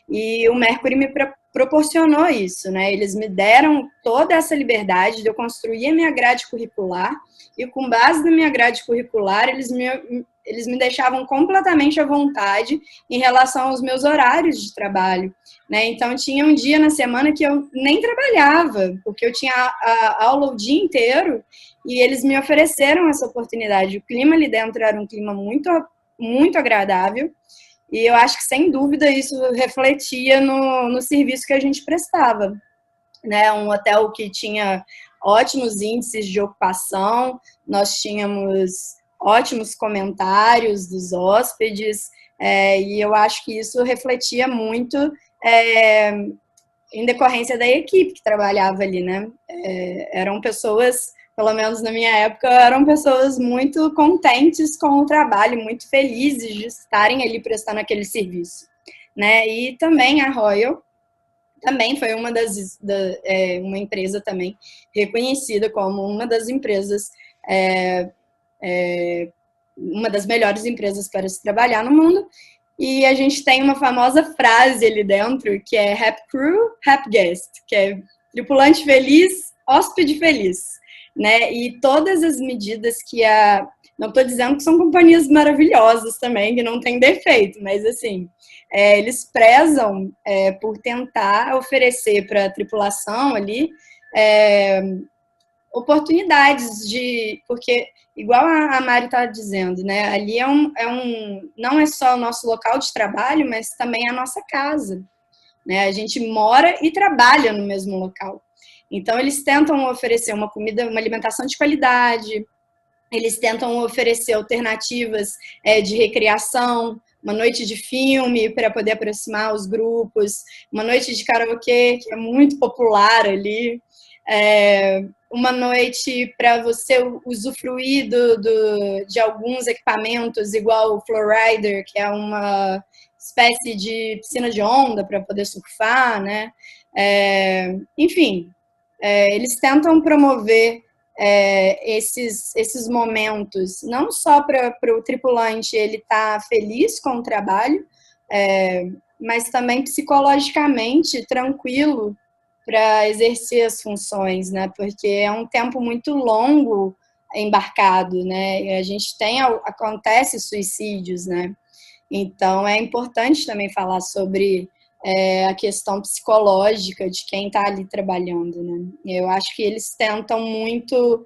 E o Mercury me proporcionou isso, né? Eles me deram toda essa liberdade de eu construir a minha grade curricular, e com base na minha grade curricular, eles me deixavam completamente à vontade em relação aos meus horários de trabalho, né? Então, tinha um dia na semana que eu nem trabalhava, porque eu tinha a aula o dia inteiro, e eles me ofereceram essa oportunidade. O clima ali dentro era um clima muito, muito agradável, e eu acho que, sem dúvida, isso refletia no serviço que a gente prestava, né? Um hotel que tinha ótimos índices de ocupação, nós tínhamos ótimos comentários dos hóspedes, e eu acho que isso refletia muito em decorrência da equipe que trabalhava ali, né? Eram pessoas, pelo menos na minha época, eram pessoas muito contentes com o trabalho, muito felizes de estarem ali prestando aquele serviço, né? E também a Royal também foi uma uma empresa também reconhecida como uma das empresas, uma das melhores empresas para se trabalhar no mundo. E a gente tem uma famosa frase ali dentro, que é Happy Crew, Happy Guest, que é tripulante feliz, hóspede feliz, né? E todas as medidas que não estou dizendo que são companhias maravilhosas também, que não tem defeito, mas assim, eles prezam por tentar oferecer para a tripulação ali oportunidades porque, igual a Mari está dizendo, né, ali não é só o nosso local de trabalho, mas também a nossa casa, né? A gente mora e trabalha no mesmo local. Então, eles tentam oferecer uma comida, uma alimentação de qualidade, eles tentam oferecer alternativas de recreação, uma noite de filme para poder aproximar os grupos, uma noite de karaokê, que é muito popular ali, uma noite para você usufruir de alguns equipamentos, igual o Flowrider, que é uma espécie de piscina de onda para poder surfar, né? Enfim, eles tentam promover esses momentos, não só para o tripulante ele estar feliz com o trabalho, mas também psicologicamente tranquilo para exercer as funções, né? Porque é um tempo muito longo embarcado, né? E a gente acontece suicídios, né? Então é importante também falar sobre a questão psicológica de quem está ali trabalhando, né? Eu acho que eles tentam muito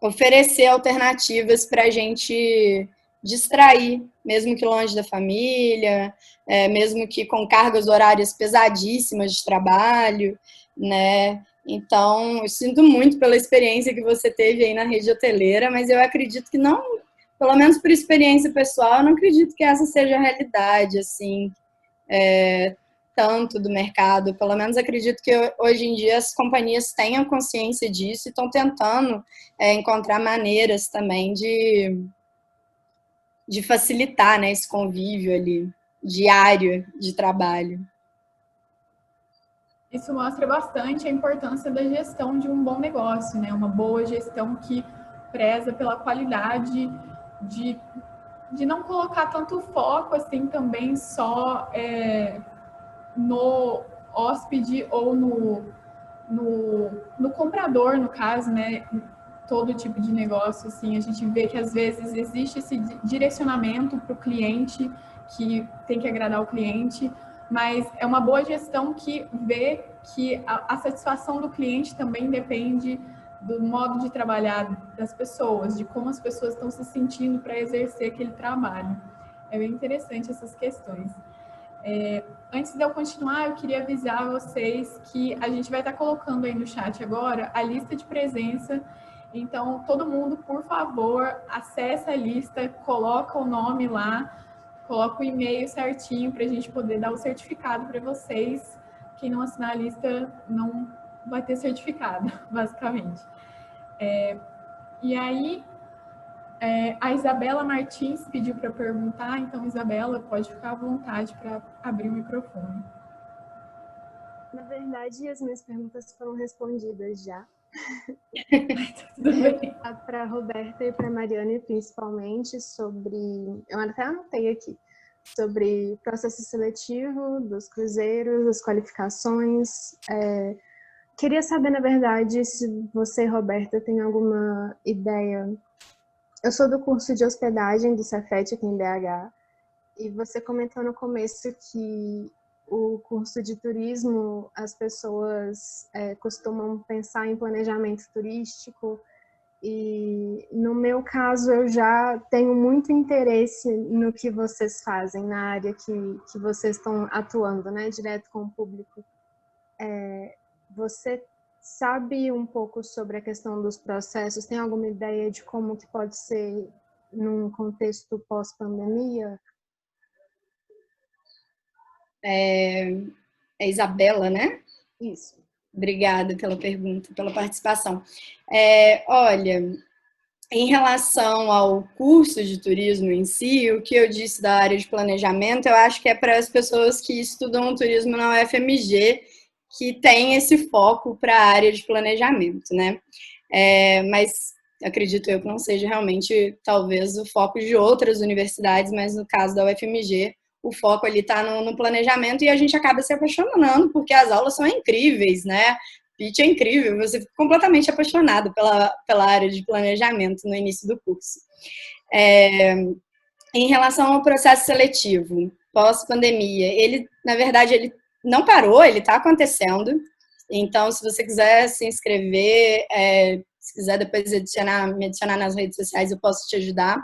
oferecer alternativas para a gente distrair, mesmo que longe da família, mesmo que com cargas horárias pesadíssimas de trabalho, né? Então, eu sinto muito pela experiência que você teve aí na rede hoteleira, mas eu acredito que não, pelo menos por experiência pessoal, eu não acredito que essa seja a realidade, assim, tanto do mercado. Pelo menos acredito que hoje em dia as companhias tenham consciência disso e estão tentando encontrar maneiras também de facilitar, né, esse convívio ali diário de trabalho. Isso mostra bastante a importância da gestão de um bom negócio, né? Uma boa gestão que preza pela qualidade de não colocar tanto foco assim também só no hóspede ou no comprador, no caso, né? Todo tipo de negócio, assim, a gente vê que às vezes existe esse direcionamento para o cliente, que tem que agradar o cliente, mas é uma boa gestão que vê que a satisfação do cliente também depende do modo de trabalhar das pessoas, de como as pessoas estão se sentindo para exercer aquele trabalho. É bem interessante essas questões. Antes de eu continuar, eu queria avisar vocês que a gente vai estar colocando aí no chat agora a lista de presença. Então, todo mundo, por favor, acessa a lista, coloca o nome lá, coloca o e-mail certinho para a gente poder dar o certificado para vocês. Quem não assinar a lista não vai ter certificado, basicamente. E aí, a Isabela Martins pediu para perguntar, então, Isabela, pode ficar à vontade para abrir o microfone. Na verdade, as minhas perguntas foram respondidas já. Tudo bem. Para a Roberta e para a Mariane, principalmente, sobre... Eu até anotei aqui. sobre processo seletivo dos cruzeiros, as qualificações. Queria saber, na verdade, se você, Roberta, tem alguma ideia. Eu sou do curso de hospedagem do Cefet aqui em BH, e você comentou no começo que o curso de turismo, as pessoas costumam pensar em planejamento turístico, e no meu caso eu já tenho muito interesse no que vocês fazem, na área que vocês estão atuando, né, direto com o público. Você sabe um pouco sobre a questão dos processos? Tem alguma ideia de como que pode ser num contexto pós-pandemia? É Isabela, né? Isso. Obrigada pela pergunta, pela participação. Olha, em relação ao curso de turismo em si, o que eu disse da área de planejamento, eu acho que é para as pessoas que estudam turismo na UFMG, que tem esse foco para a área de planejamento, né? Mas acredito eu que não seja realmente, talvez, o foco de outras universidades, mas no caso da UFMG, o foco ali está no planejamento e a gente acaba se apaixonando, porque as aulas são incríveis, né? Pitch é incrível, você fica completamente apaixonado pela área de planejamento no início do curso. Em relação ao processo seletivo, pós-pandemia, ele, na verdade, ele não parou, ele está acontecendo. Então, se você quiser se inscrever, se quiser depois me adicionar nas redes sociais, eu posso te ajudar.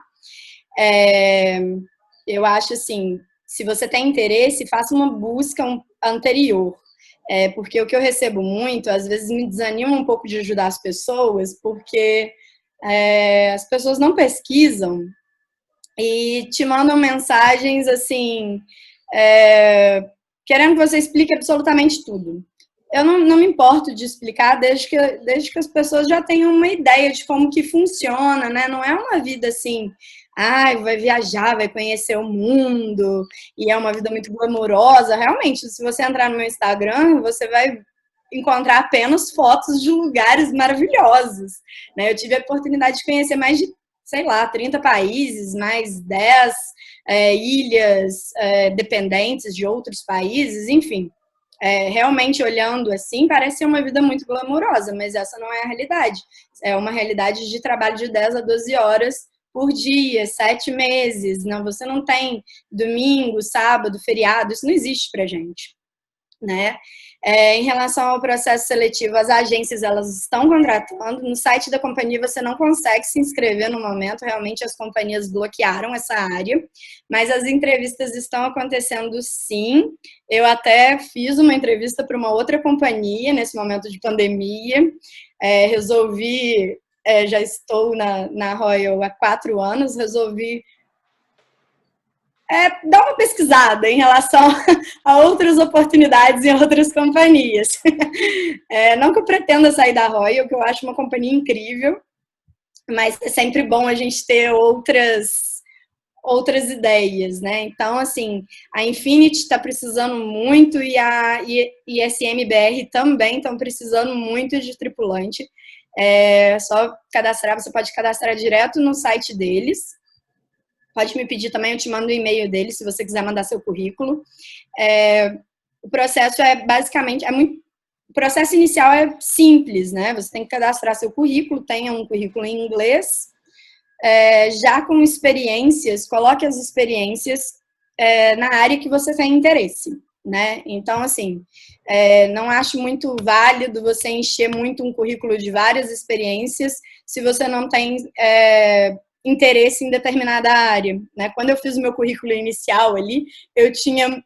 Eu acho assim, se você tem interesse, faça uma busca anterior. Porque o que eu recebo muito, às vezes me desanima um pouco de ajudar as pessoas, porque as pessoas não pesquisam e te mandam mensagens assim, querendo que você explique absolutamente tudo. Eu não me importo de explicar desde que as pessoas já tenham uma ideia de como que funciona, né? Não é uma vida assim, vai viajar, vai conhecer o mundo, e é uma vida muito glamourosa. Realmente, se você entrar no meu Instagram, você vai encontrar apenas fotos de lugares maravilhosos, né? Eu tive a oportunidade de conhecer mais de, 30 países, mais 10 ilhas dependentes de outros países, enfim. Realmente olhando assim, parece ser uma vida muito glamourosa, mas essa não é a realidade. É uma realidade de trabalho de 10 a 12 horas por dia, 7 meses. Não, você não tem domingo, sábado, feriado, isso não existe pra gente, né? Em relação ao processo seletivo, as agências elas estão contratando. No site da companhia você não consegue se inscrever no momento, realmente as companhias bloquearam essa área, mas as entrevistas estão acontecendo sim. Eu até fiz uma entrevista para uma outra companhia nesse momento de pandemia, resolvi, já estou na Royal há 4 anos, resolvi dar uma pesquisada em relação a outras oportunidades em outras companhias. Não que eu pretenda sair da Royal, que eu acho uma companhia incrível, mas é sempre bom a gente ter outras ideias, né? Então, assim, a Infinity está precisando muito e a ISMBR também estão precisando muito de tripulante. Só cadastrar, você pode cadastrar direto no site deles. Pode me pedir também, eu te mando o e-mail dele, se você quiser mandar seu currículo. O processo basicamente, o processo inicial é simples, né? Você tem que cadastrar seu currículo, tenha um currículo em inglês, já com experiências, coloque as experiências na área que você tem interesse, né? Então, assim, não acho muito válido você encher muito um currículo de várias experiências se você não tem interesse em determinada área, né? Quando eu fiz o meu currículo inicial ali, eu tinha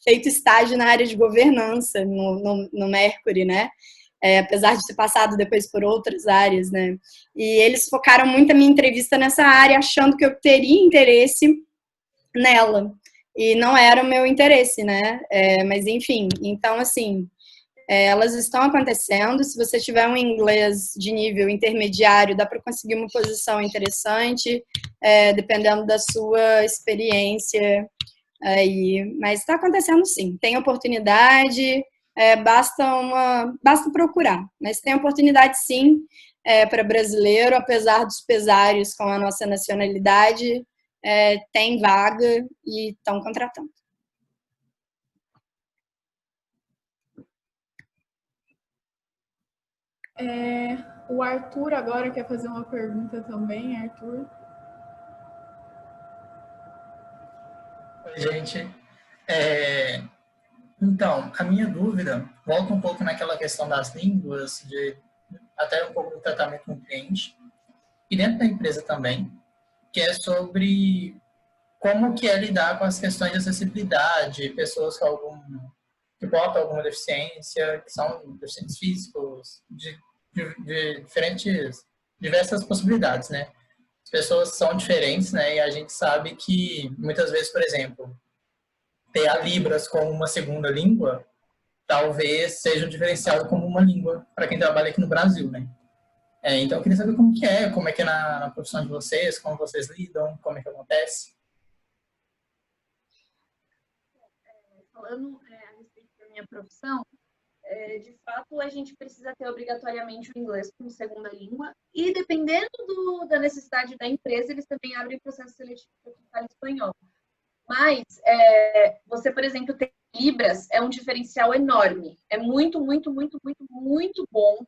feito estágio na área de governança no Mercury, né? Apesar de ter passado depois por outras áreas, né? E eles focaram muito a minha entrevista nessa área, achando que eu teria interesse nela. E não era o meu interesse, né? Mas, enfim, então, assim, elas estão acontecendo. Se você tiver um inglês de nível intermediário, dá para conseguir uma posição interessante, dependendo da sua experiência aí. Mas está acontecendo sim, tem oportunidade, basta procurar. Mas tem oportunidade sim para brasileiro, apesar dos pesares com a nossa nacionalidade, tem vaga e estão contratando. O Arthur agora quer fazer uma pergunta também, Arthur. Oi, gente. Então, a minha dúvida volta um pouco naquela questão das línguas, até um pouco do tratamento com o cliente, e dentro da empresa também, que é sobre como que é lidar com as questões de acessibilidade, pessoas que portam alguma deficiência, que são deficientes físicos, de diversas possibilidades, né? As pessoas são diferentes, né? E a gente sabe que muitas vezes, por exemplo, ter a Libras como uma segunda língua talvez seja um diferencial como uma língua para quem trabalha aqui no Brasil, né? Então eu queria saber como é que é na profissão de vocês, como vocês lidam, como é que acontece. Falando a respeito da minha profissão, de fato, a gente precisa ter obrigatoriamente o inglês como segunda língua e, dependendo da necessidade da empresa, eles também abrem processo seletivo para quem fala espanhol. Mas, você, por exemplo, ter Libras é um diferencial enorme. É muito, muito, muito, muito, muito bom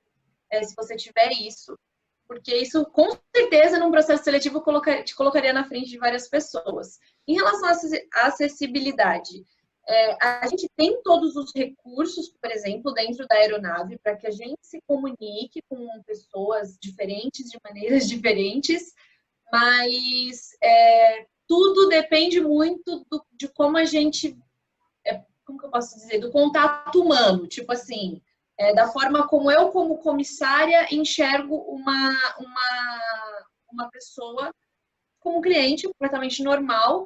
se você tiver isso, porque isso, com certeza, num processo seletivo, te colocaria na frente de várias pessoas. Em relação à acessibilidade, a gente tem todos os recursos, por exemplo, dentro da aeronave, para que a gente se comunique com pessoas diferentes, de maneiras diferentes, mas tudo depende muito de como a gente, como que eu posso dizer, do contato humano, tipo assim, da forma como eu, como comissária, enxergo uma pessoa como cliente completamente normal.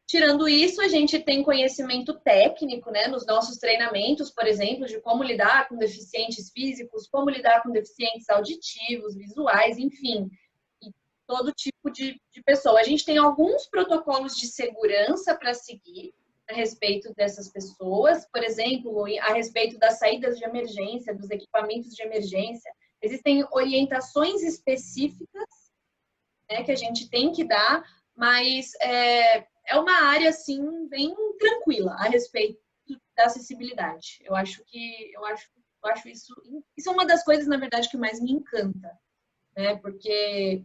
Tirando isso, a gente tem conhecimento técnico, né, nos nossos treinamentos, por exemplo, de como lidar com deficientes físicos, como lidar com deficientes auditivos, visuais, enfim, e todo tipo de pessoa. A gente tem alguns protocolos de segurança para seguir a respeito dessas pessoas, por exemplo, a respeito das saídas de emergência, dos equipamentos de emergência. Existem orientações específicas, né, que a gente tem que dar, mas é uma área, assim, bem tranquila a respeito da acessibilidade. Eu acho isso é uma das coisas, na verdade, que mais me encanta, né? Porque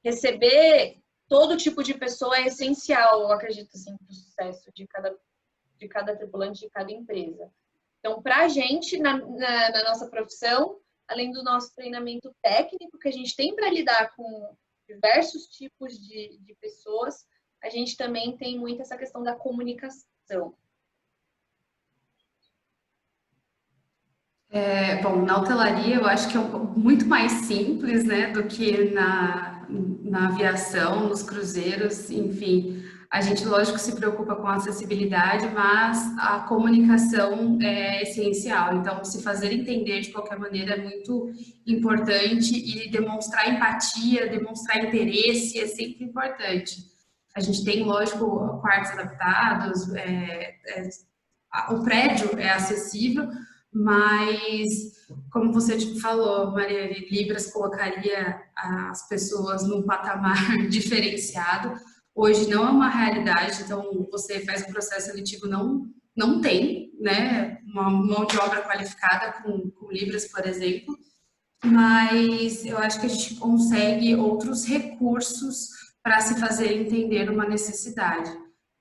receber todo tipo de pessoa é essencial, eu acredito, assim, para o sucesso de cada tripulante, de cada empresa. Então, para a gente, na nossa profissão, além do nosso treinamento técnico, que a gente tem para lidar com diversos tipos de pessoas, a gente também tem muito essa questão da comunicação. Bom, na hotelaria eu acho que é muito mais simples, né, do que na aviação, nos cruzeiros, enfim. A gente, lógico, se preocupa com a acessibilidade, mas a comunicação é essencial. Então, se fazer entender de qualquer maneira é muito importante e demonstrar empatia, demonstrar interesse é sempre importante. A gente tem, lógico, quartos adaptados, o prédio é acessível, mas, como você falou, Maria, Libras colocaria as pessoas num patamar diferenciado. Hoje não é uma realidade, então você faz um processo seletivo, não tem, né, uma mão de obra qualificada com Libras, por exemplo, mas eu acho que a gente consegue outros recursos para se fazer entender uma necessidade.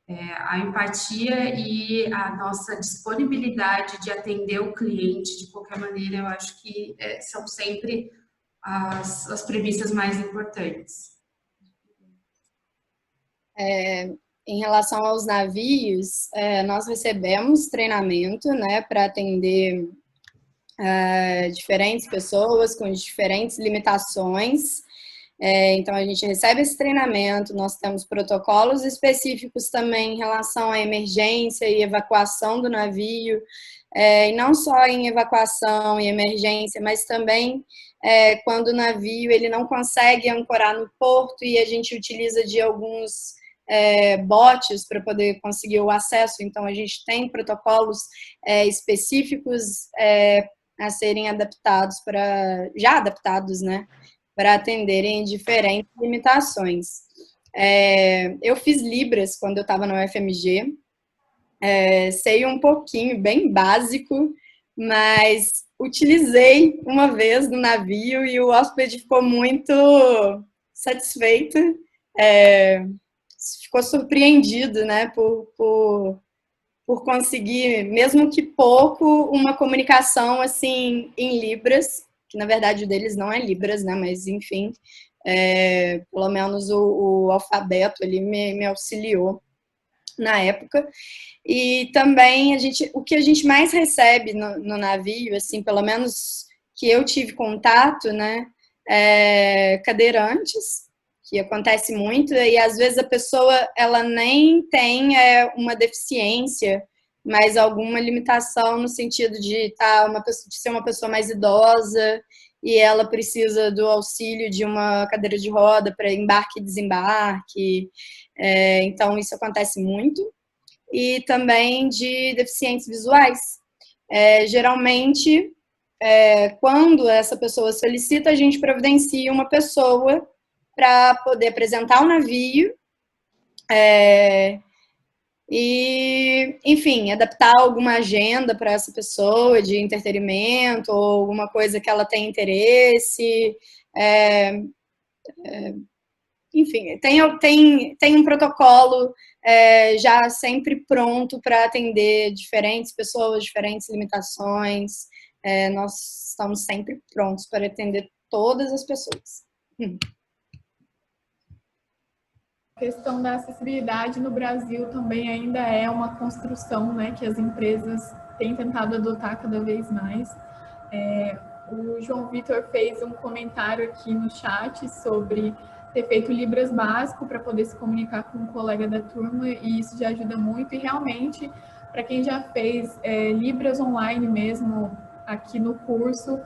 A empatia e a nossa disponibilidade de atender o cliente de qualquer maneira, eu acho que são sempre as premissas mais importantes. Em relação aos navios, nós recebemos treinamento, né, para atender diferentes pessoas com diferentes limitações. Então, a gente recebe esse treinamento, nós temos protocolos específicos também em relação à emergência e evacuação do navio, e não só em evacuação e emergência, mas também quando o navio ele não consegue ancorar no porto e a gente utiliza de alguns botes para poder conseguir o acesso. Então, a gente tem protocolos específicos a serem adaptados já adaptados, né, para atenderem diferentes limitações. Eu fiz Libras quando eu estava na UFMG, sei um pouquinho, bem básico, mas utilizei uma vez no navio e o hóspede ficou muito satisfeito, ficou surpreendido, né, por conseguir, mesmo que pouco, uma comunicação assim em Libras, que na verdade o deles não é Libras, né, mas enfim, pelo menos o alfabeto ali me auxiliou na época. E também o que a gente mais recebe no navio, assim, pelo menos que eu tive contato, né, cadeirantes, que acontece muito, e às vezes a pessoa ela nem tem uma deficiência, mas alguma limitação no sentido de ser uma pessoa mais idosa e ela precisa do auxílio de uma cadeira de roda para embarque e desembarque. Então, isso acontece muito. E também de deficientes visuais. Geralmente, quando essa pessoa solicita, a gente providencia uma pessoa para poder apresentar o navio e, enfim, adaptar alguma agenda para essa pessoa de entretenimento ou alguma coisa que ela tem interesse. Enfim, tem um protocolo já sempre pronto para atender diferentes pessoas, diferentes limitações. Nós estamos sempre prontos para atender todas as pessoas. A questão da acessibilidade no Brasil também ainda é uma construção, né, que as empresas têm tentado adotar cada vez mais. O João Vitor fez um comentário aqui no chat sobre ter feito Libras básico para poder se comunicar com um colega da turma, e isso já ajuda muito. E realmente, para quem já fez Libras online mesmo aqui no curso,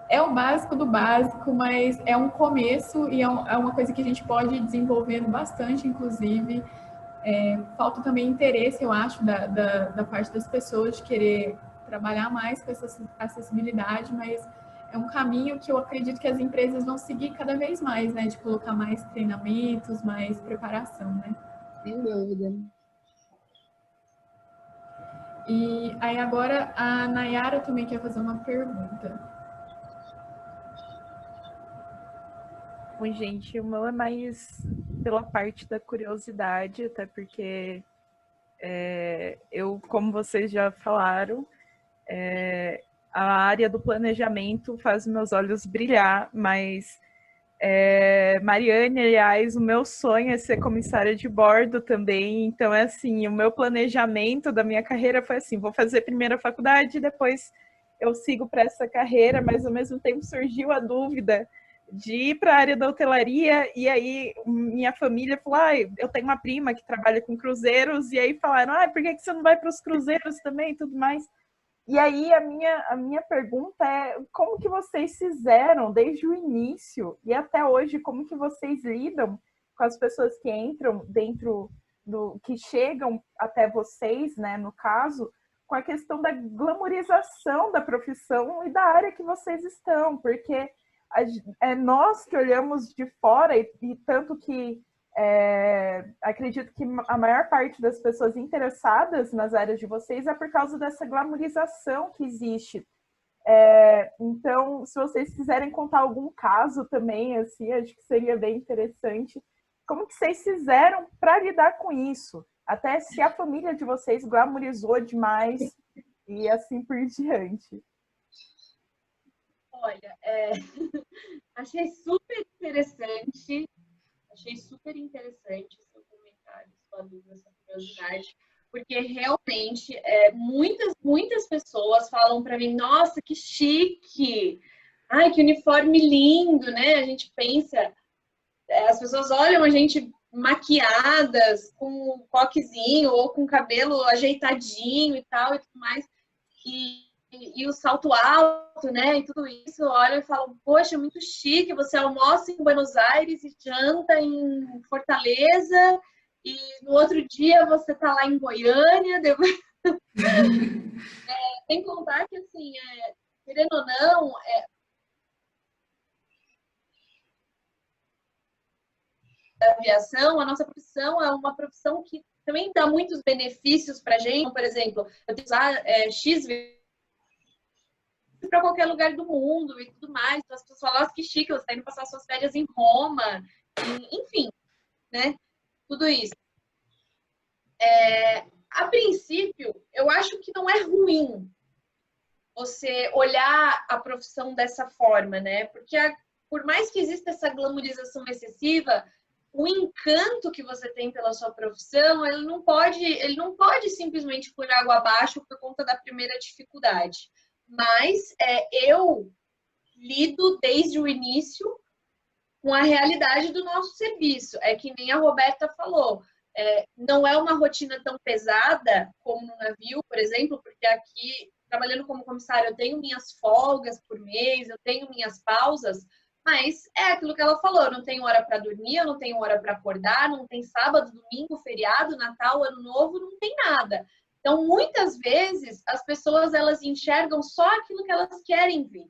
é o básico do básico, mas é um começo e é uma coisa que a gente pode ir desenvolvendo bastante, inclusive. Falta também interesse, eu acho, da parte das pessoas de querer trabalhar mais com essa acessibilidade, mas é um caminho que eu acredito que as empresas vão seguir cada vez mais, né? De colocar mais treinamentos, mais preparação, né? Sem dúvida. E aí agora a Nayara também quer fazer uma pergunta. Bom, gente, o meu é mais pela parte da curiosidade, até porque eu, como vocês já falaram, a área do planejamento faz meus olhos brilhar, mas Mariane, aliás, o meu sonho é ser comissária de bordo também, então é assim, o meu planejamento da minha carreira foi assim, vou fazer primeiro a faculdade, depois eu sigo para essa carreira, mas ao mesmo tempo surgiu a dúvida de ir para a área da hotelaria, e aí minha família falou, eu tenho uma prima que trabalha com cruzeiros, e aí falaram, por que você não vai para os cruzeiros também e tudo mais? E aí a minha pergunta é, como que vocês fizeram desde o início e até hoje, como que vocês lidam com as pessoas que entram dentro que chegam até vocês, né, no caso, com a questão da glamorização da profissão e da área que vocês estão, porque é nós que olhamos de fora e tanto que acredito que a maior parte das pessoas interessadas nas áreas de vocês é por causa dessa glamorização que existe. Então, se vocês quiserem contar algum caso também, assim, acho que seria bem interessante. Como que vocês fizeram para lidar com isso? Até se a família de vocês glamorizou demais e assim por diante. Olha, achei super interessante o seu comentário, sua dúvida, sua curiosidade, porque realmente muitas pessoas falam para mim, nossa, que chique, ai, que uniforme lindo, né? A gente pensa, as pessoas olham a gente maquiadas, com um coquezinho ou com o cabelo ajeitadinho e tal e tudo mais, e o salto alto, né, e tudo isso, olha e falam, poxa, muito chique, você almoça em Buenos Aires e janta em Fortaleza, e no outro dia você tá lá em Goiânia, depois... Sem contar que, assim, querendo ou não, da aviação, a nossa profissão é uma profissão que também dá muitos benefícios para a gente. Por exemplo, eu tenho que usar X para qualquer lugar do mundo e tudo mais. Então, as pessoas falam, nossa, que chique, você está indo passar suas férias em Roma. Enfim, né? Tudo isso. A princípio, eu acho que não é ruim você olhar a profissão dessa forma, né? Porque por mais que exista essa glamorização excessiva, o encanto que você tem pela sua profissão, ele não pode simplesmente por água abaixo por conta da primeira dificuldade. Mas eu lido desde o início com a realidade do nosso serviço. É que nem a Roberta falou, não é uma rotina tão pesada como no navio, por exemplo, porque aqui, trabalhando como comissária, eu tenho minhas folgas por mês, eu tenho minhas pausas, mas é aquilo que ela falou, eu não tenho hora para dormir, eu não tenho hora para acordar, não tem sábado, domingo, feriado, Natal, Ano Novo, não tem nada. Então, muitas vezes, as pessoas, elas enxergam só aquilo que elas querem ver,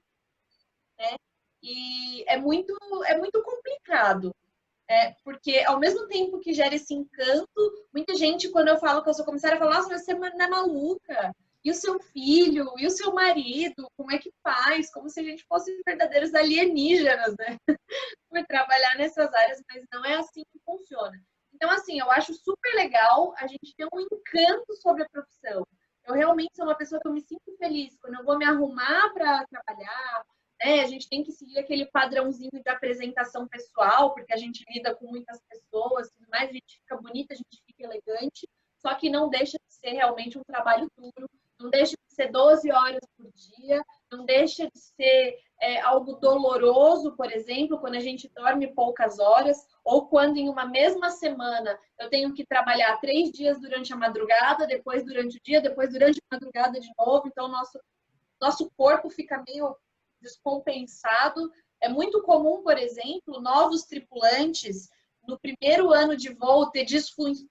né? E é muito complicado. Porque ao mesmo tempo que gera esse encanto, muita gente, quando eu falo que eu sou comissária, fala, nossa, mas você não é maluca. E o seu filho? E o seu marido? Como é que faz? Como se a gente fosse verdadeiros alienígenas, né? Por trabalhar nessas áreas, mas não é assim que funciona. Então, assim, eu acho super legal a gente ter um encanto sobre a profissão. Eu realmente sou uma pessoa que eu me sinto feliz quando eu vou me arrumar para trabalhar. A gente tem que seguir aquele padrãozinho de apresentação pessoal, porque a gente lida com muitas pessoas, tudo mais, a gente fica bonita, a gente fica elegante, só que não deixa de ser realmente um trabalho duro, não deixa de ser 12 horas por dia, não deixa de ser algo doloroso, por exemplo, quando a gente dorme poucas horas, ou quando em uma mesma semana eu tenho que trabalhar 3 dias durante a madrugada, depois durante o dia, depois durante a madrugada de novo, então nosso corpo fica meio descompensado. É muito comum, por exemplo, novos tripulantes, no primeiro ano de voo, ter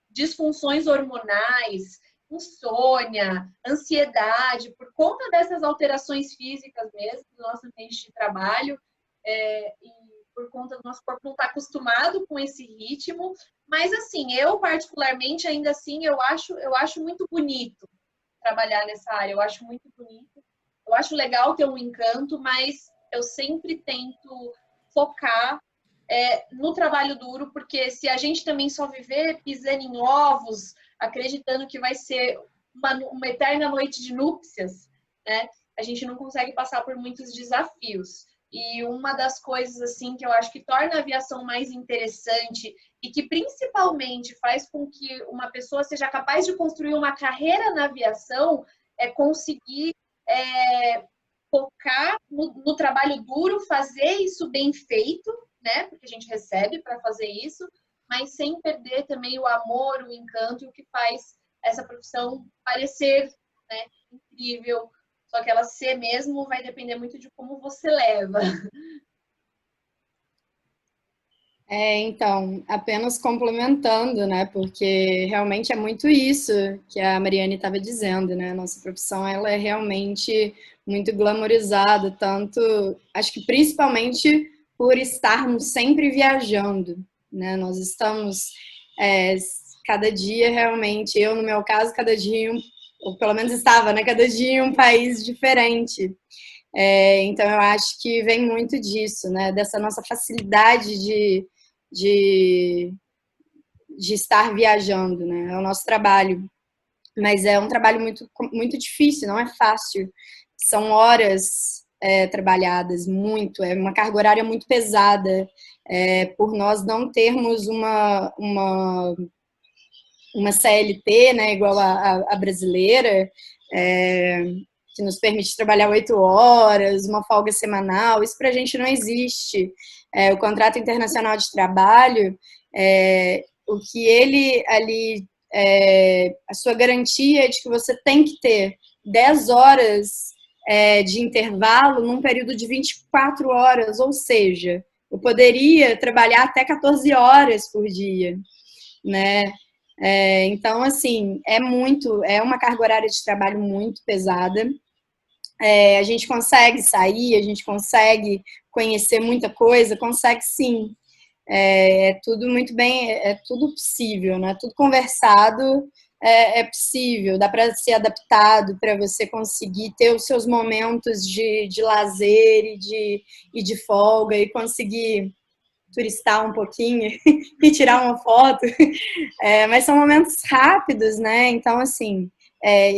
disfunções hormonais, insônia, ansiedade, por conta dessas alterações físicas mesmo do nosso ambiente de trabalho, e por conta do nosso corpo não estar acostumado com esse ritmo. Mas, assim, eu particularmente, ainda assim, eu acho muito bonito trabalhar nessa área, eu acho muito bonito. Eu acho legal ter um encanto, mas eu sempre tento focar no trabalho duro, porque se a gente também só viver pisando em ovos, acreditando que vai ser uma eterna noite de núpcias, né, a gente não consegue passar por muitos desafios. E uma das coisas assim que eu acho que torna a aviação mais interessante e que principalmente faz com que uma pessoa seja capaz de construir uma carreira na aviação é conseguir focar no trabalho duro, fazer isso bem feito, né? Porque a gente recebe para fazer isso, mas sem perder também o amor, o encanto e o que faz essa profissão parecer, né, incrível. Só que ela ser mesmo vai depender muito de como você leva. Então, apenas complementando, né? Porque realmente é muito isso que a Mariane estava dizendo, né? Nossa profissão, ela é realmente muito glamorizada, tanto, acho que principalmente por estarmos sempre viajando, né? Nós estamos, cada dia realmente, eu no meu caso, cada dia, ou pelo menos estava, né? Cada dia em um país diferente. Então, eu acho que vem muito disso, né? Dessa nossa facilidade de estar viajando, né? É o nosso trabalho. Mas é um trabalho muito, muito difícil, não é fácil. São horas trabalhadas, muito. É uma carga horária muito pesada. Por nós não termos uma CLT, né? Igual a brasileira, que nos permite trabalhar 8 horas, uma folga semanal. Isso para a gente não existe. O contrato internacional de trabalho, o que ele ali, a sua garantia é de que você tem que ter 10 horas de intervalo num período de 24 horas, ou seja, eu poderia trabalhar até 14 horas por dia, né? Então, assim, é uma carga horária de trabalho muito pesada. A gente consegue sair, a gente consegue conhecer muita coisa, consegue sim, É tudo muito bem, é tudo possível, né? Tudo conversado é possível, dá para ser adaptado, para você conseguir ter os seus momentos de lazer e de folga e conseguir turistar um pouquinho e tirar uma foto. Mas são momentos rápidos, né? Então, assim,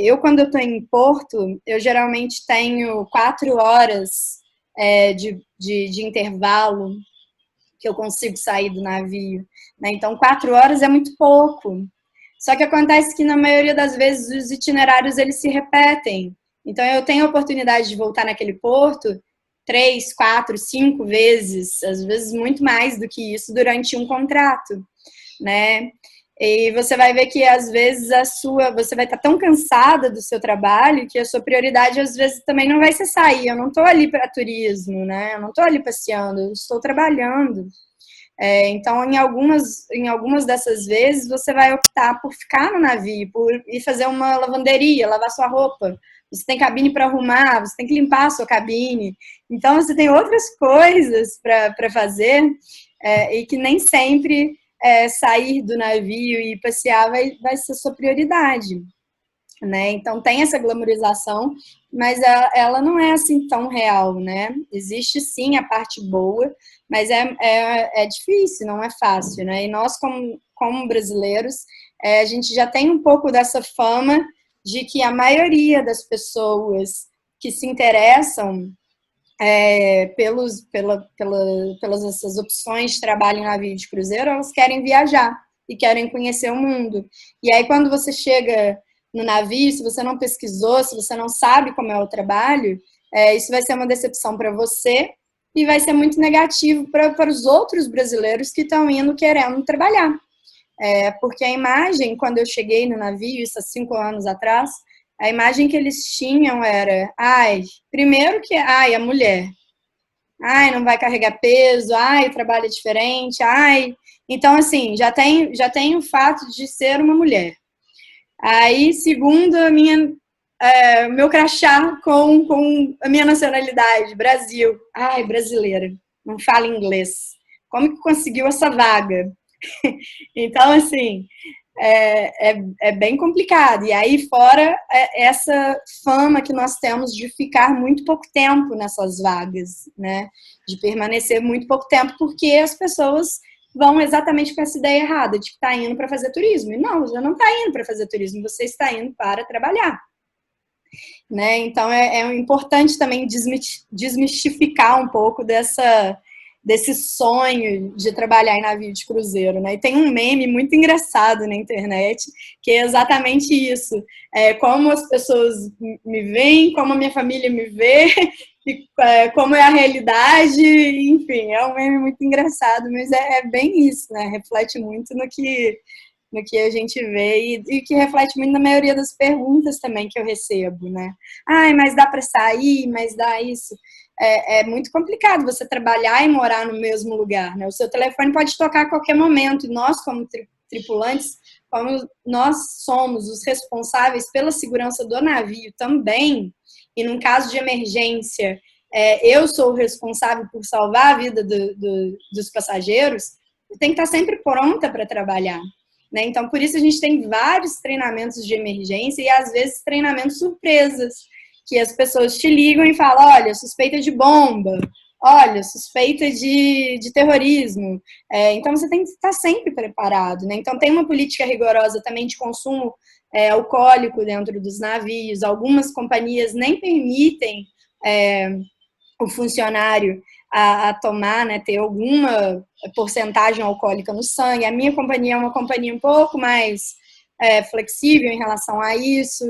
eu quando eu estou em Porto, eu geralmente tenho 4 horas de intervalo que eu consigo sair do navio, né? Então, 4 horas é muito pouco. Só que acontece que, na maioria das vezes, os itinerários, eles se repetem. Então, eu tenho a oportunidade de voltar naquele porto 3, 4, 5 vezes, às vezes muito mais do que isso, durante um contrato, né? E você vai ver que, às vezes, você vai estar tão cansada do seu trabalho que a sua prioridade, às vezes, também não vai ser sair. Eu não estou ali para turismo, né? Eu não estou ali passeando, eu estou trabalhando. Então, em algumas dessas vezes, você vai optar por ficar no navio, por ir fazer uma lavanderia, lavar sua roupa. Você tem cabine para arrumar, você tem que limpar a sua cabine. Então, você tem outras coisas para fazer e que nem sempre sair do navio e passear vai ser sua prioridade, né? Então, tem essa glamorização, mas ela não é assim tão real, né? Existe, sim, a parte boa, mas é difícil, não é fácil, né? E nós, como brasileiros, a gente já tem um pouco dessa fama de que a maioria das pessoas que se interessam pelas essas opções de trabalho em navio de cruzeiro, elas querem viajar e querem conhecer o mundo. E aí, quando você chega no navio, se você não pesquisou, se você não sabe como é o trabalho, isso vai ser uma decepção para você e vai ser muito negativo para os outros brasileiros que estão indo querendo trabalhar. Porque a imagem, quando eu cheguei no navio, isso há 5 anos atrás, a imagem que eles tinham era, primeiro que, a mulher, não vai carregar peso, o trabalho é diferente, então, assim, já tem o fato de ser uma mulher. Aí, segundo, meu crachá com a minha nacionalidade, Brasil. Brasileira, não fala inglês. Como que conseguiu essa vaga? Então, assim, é bem complicado. E aí, fora essa fama que nós temos de ficar muito pouco tempo nessas vagas, né? De permanecer muito pouco tempo, porque as pessoas vão exatamente com essa ideia errada, de que está indo para fazer turismo. E não, você não está indo para fazer turismo, você está indo para trabalhar. Né? Então, é importante também desmistificar um pouco desse sonho de trabalhar em navio de cruzeiro, né? E tem um meme muito engraçado na internet, que é exatamente isso. Como as pessoas me veem, como a minha família me vê, e, como é a realidade, enfim, é um meme muito engraçado, mas é bem isso, né? Reflete muito no que a gente vê e que reflete muito na maioria das perguntas também que eu recebo, né? Mas dá para sair, mas dá isso. É muito complicado você trabalhar e morar no mesmo lugar, né? O seu telefone pode tocar a qualquer momento, e nós, como tripulantes, como nós somos os responsáveis pela segurança do navio também, e num caso de emergência, eu sou o responsável por salvar a vida dos passageiros, tem que estar sempre pronta para trabalhar. Né? Então, por isso a gente tem vários treinamentos de emergência e, às vezes, treinamentos surpresas, que as pessoas te ligam e falam, olha, suspeita de bomba, olha, suspeita de terrorismo. Então, você tem que estar sempre preparado. Né? Então, tem uma política rigorosa também de consumo alcoólico dentro dos navios. Algumas companhias nem permitem o funcionário a tomar, né, ter alguma porcentagem alcoólica no sangue. A minha companhia é uma companhia um pouco mais flexível em relação a isso.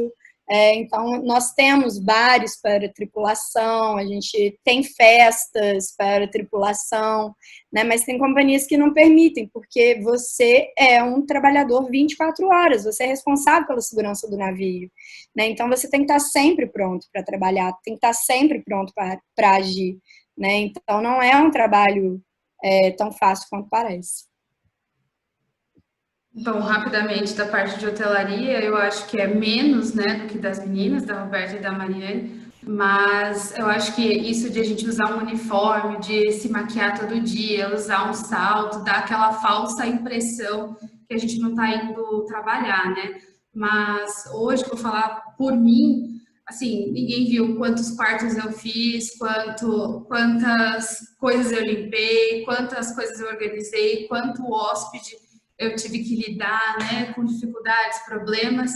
Então, nós temos bares para tripulação, a gente tem festas para tripulação, né, mas tem companhias que não permitem, porque você é um trabalhador 24 horas, você é responsável pela segurança do navio. Né, então, você tem que estar sempre pronto para trabalhar, tem que estar sempre pronto para agir. Né? Então, não é um trabalho tão fácil quanto parece. Bom, rapidamente, da parte de hotelaria, eu acho que é menos, né, do que das meninas, da Roberta e da Mariane, Mas eu acho que isso de a gente usar um uniforme, de se maquiar todo dia, usar um salto, dá aquela falsa impressão que a gente não está indo trabalhar, né? Mas hoje, vou falar por mim, assim, ninguém viu quantos quartos eu fiz, quantas coisas eu limpei, quantas coisas eu organizei, quanto hóspede eu tive que lidar, né, com dificuldades, problemas.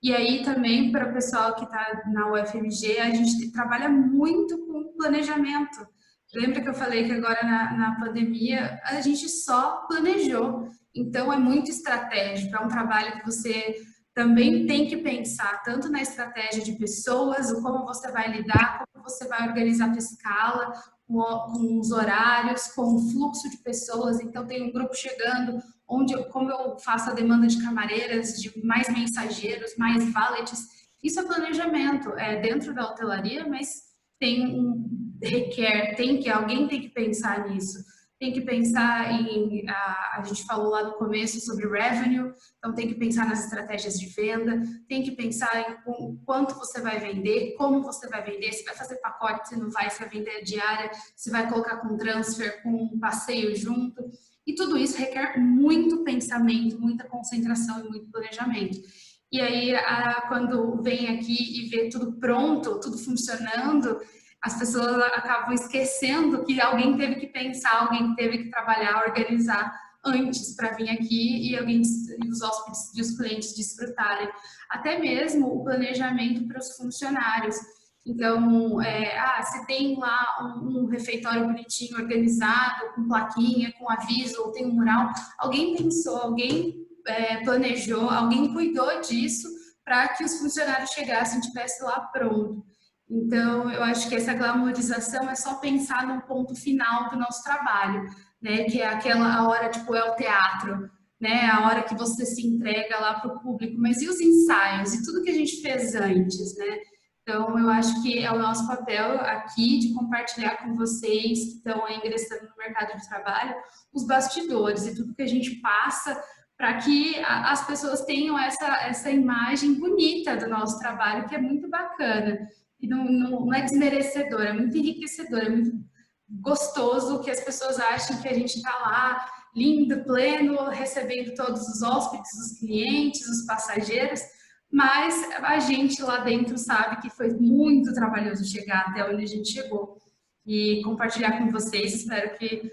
E aí também para o pessoal que está na UFMG, a gente trabalha muito com planejamento. Lembra que eu falei que agora na pandemia a gente só planejou. Então é muito estratégico, é um trabalho que você também tem que pensar tanto na estratégia de pessoas, o como você vai lidar, como você vai organizar a tua escala, com os horários, com o fluxo de pessoas. Então tem um grupo chegando, como eu faço a demanda de camareiras, de mais mensageiros, mais valets. Isso é planejamento, é dentro da hotelaria, mas alguém tem que pensar nisso. Tem que pensar a gente falou lá no começo sobre revenue, então tem que pensar nas estratégias de venda, tem que pensar em quanto você vai vender, como você vai vender, se vai fazer pacote, se não vai, se vai vender diária, se vai colocar com transfer, com um passeio junto. E tudo isso requer muito pensamento, muita concentração e muito planejamento. E aí, quando vem aqui e vê tudo pronto, tudo funcionando, as pessoas acabam esquecendo que alguém teve que pensar, alguém teve que trabalhar, organizar antes para vir aqui e os hóspedes e os clientes desfrutarem. Até mesmo o planejamento para os funcionários. Então, se tem lá um refeitório bonitinho, organizado, com plaquinha, com aviso, ou tem um mural, alguém pensou, alguém planejou, alguém cuidou disso para que os funcionários chegassem e estivessem lá pronto. Então, eu acho que essa glamorização é só pensar no ponto final do nosso trabalho, né? Que é a hora, tipo, é o teatro, né? A hora que você se entrega lá para o público. Mas e os ensaios? E tudo que a gente fez antes, né? Então, eu acho que é o nosso papel aqui de compartilhar com vocês que estão ingressando no mercado de trabalho os bastidores e tudo que a gente passa para que as pessoas tenham essa imagem bonita do nosso trabalho, que é muito bacana. E não é desmerecedor, é muito enriquecedor, é muito gostoso que as pessoas achem que a gente está lá, lindo, pleno, recebendo todos os hóspedes, os clientes, os passageiros, mas a gente lá dentro sabe que foi muito trabalhoso chegar até onde a gente chegou. E compartilhar com vocês, espero que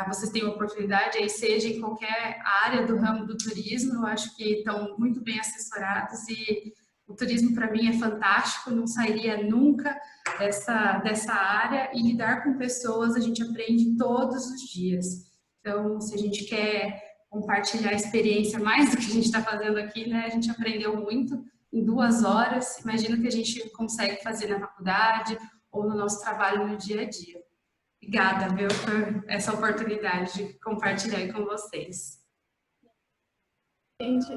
vocês tenham oportunidade, aí seja em qualquer área do ramo do turismo, eu acho que estão muito bem assessorados e o turismo para mim é fantástico, não sairia nunca dessa área e lidar com pessoas a gente aprende todos os dias. Então, se a gente quer compartilhar a experiência mais do que a gente está fazendo aqui, né? A gente aprendeu muito em 2 horas, imagina que a gente consegue fazer na faculdade ou no nosso trabalho no dia a dia. Obrigada, viu, por essa oportunidade de compartilhar aí com vocês. Gente,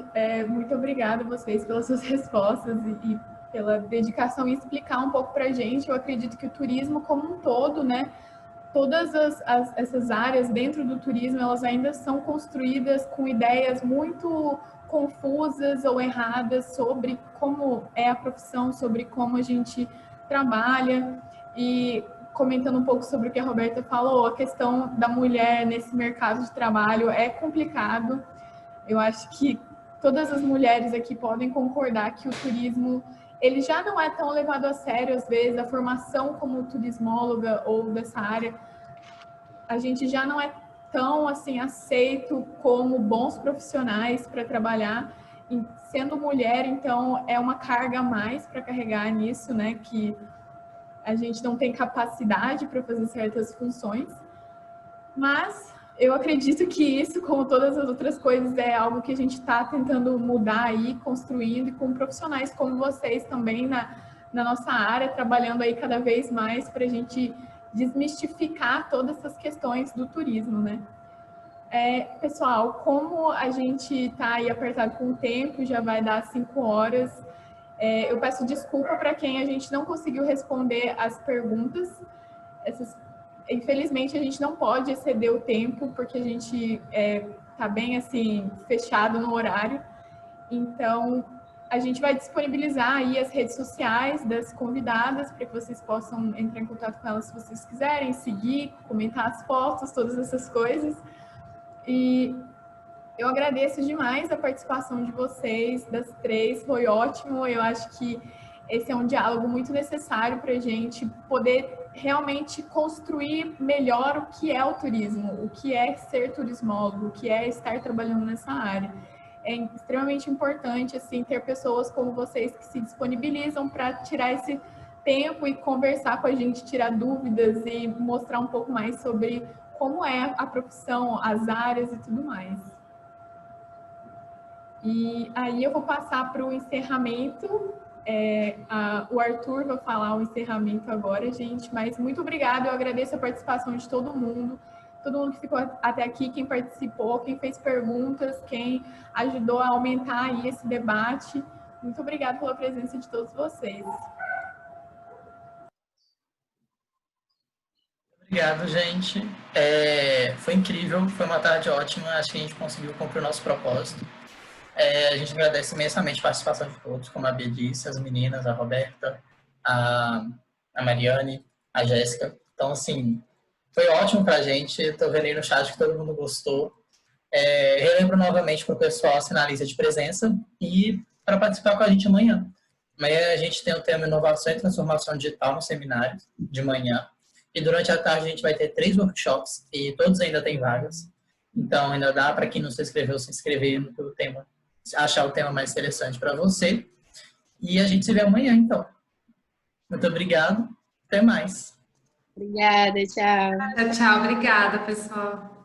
muito obrigada a vocês pelas suas respostas e pela dedicação em explicar um pouco para a gente. Eu acredito que o turismo como um todo, né, todas essas áreas dentro do turismo, elas ainda são construídas com ideias muito confusas ou erradas sobre como é a profissão, sobre como a gente trabalha. E comentando um pouco sobre o que a Roberta falou, a questão da mulher nesse mercado de trabalho é complicado. Eu acho que todas as mulheres aqui podem concordar que o turismo, ele já não é tão levado a sério, às vezes, a formação como turismóloga ou dessa área, a gente já não é tão, assim, aceito como bons profissionais para trabalhar. E, sendo mulher, então, é uma carga a mais para carregar nisso, né, que a gente não tem capacidade para fazer certas funções. Mas eu acredito que isso, como todas as outras coisas, é algo que a gente está tentando mudar aí, construindo, e com profissionais como vocês também na nossa área, trabalhando aí cada vez mais para a gente desmistificar todas essas questões do turismo, né? Pessoal, como a gente está aí apertado com o tempo, já vai dar 5 horas, eu peço desculpa para quem a gente não conseguiu responder as perguntas. Infelizmente, a gente não pode exceder o tempo, porque a gente está bem, assim, fechado no horário. Então, a gente vai disponibilizar aí as redes sociais das convidadas para que vocês possam entrar em contato com elas se vocês quiserem, seguir, comentar as fotos, todas essas coisas. E eu agradeço demais a participação de vocês, das três, foi ótimo. Eu acho que esse é um diálogo muito necessário para a gente poder realmente construir melhor o que é o turismo, o que é ser turismólogo, o que é estar trabalhando nessa área. É extremamente importante assim ter pessoas como vocês que se disponibilizam para tirar esse tempo e conversar com a gente, tirar dúvidas e mostrar um pouco mais sobre como é a profissão, as áreas e tudo mais. E aí eu vou passar para o encerramento. O Arthur vai falar o encerramento agora, gente, mas muito obrigada, eu agradeço a participação de todo mundo que ficou até aqui, quem participou, quem fez perguntas, quem ajudou a aumentar aí esse debate. Muito obrigada pela presença de todos vocês. Obrigado, gente. Foi incrível, foi uma tarde ótima, acho que a gente conseguiu cumprir o nosso propósito. A gente agradece imensamente a participação de todos, como a Bia disse, as meninas, a Roberta, a Mariane, a Jéssica. Então, assim, foi ótimo pra gente. Estou vendo aí no chat que todo mundo gostou. Relembro novamente para o pessoal assinar a lista de presença e para participar com a gente amanhã. Amanhã a gente tem o tema Inovação e Transformação Digital no seminário, de manhã. E durante a tarde a gente vai ter 3 workshops e todos ainda têm vagas. Então, ainda dá para quem não se inscreveu, se inscrever no tema, achar o tema mais interessante para você. E a gente se vê amanhã, então. Muito obrigado. Até mais. Obrigada, tchau. Tchau, obrigada, pessoal.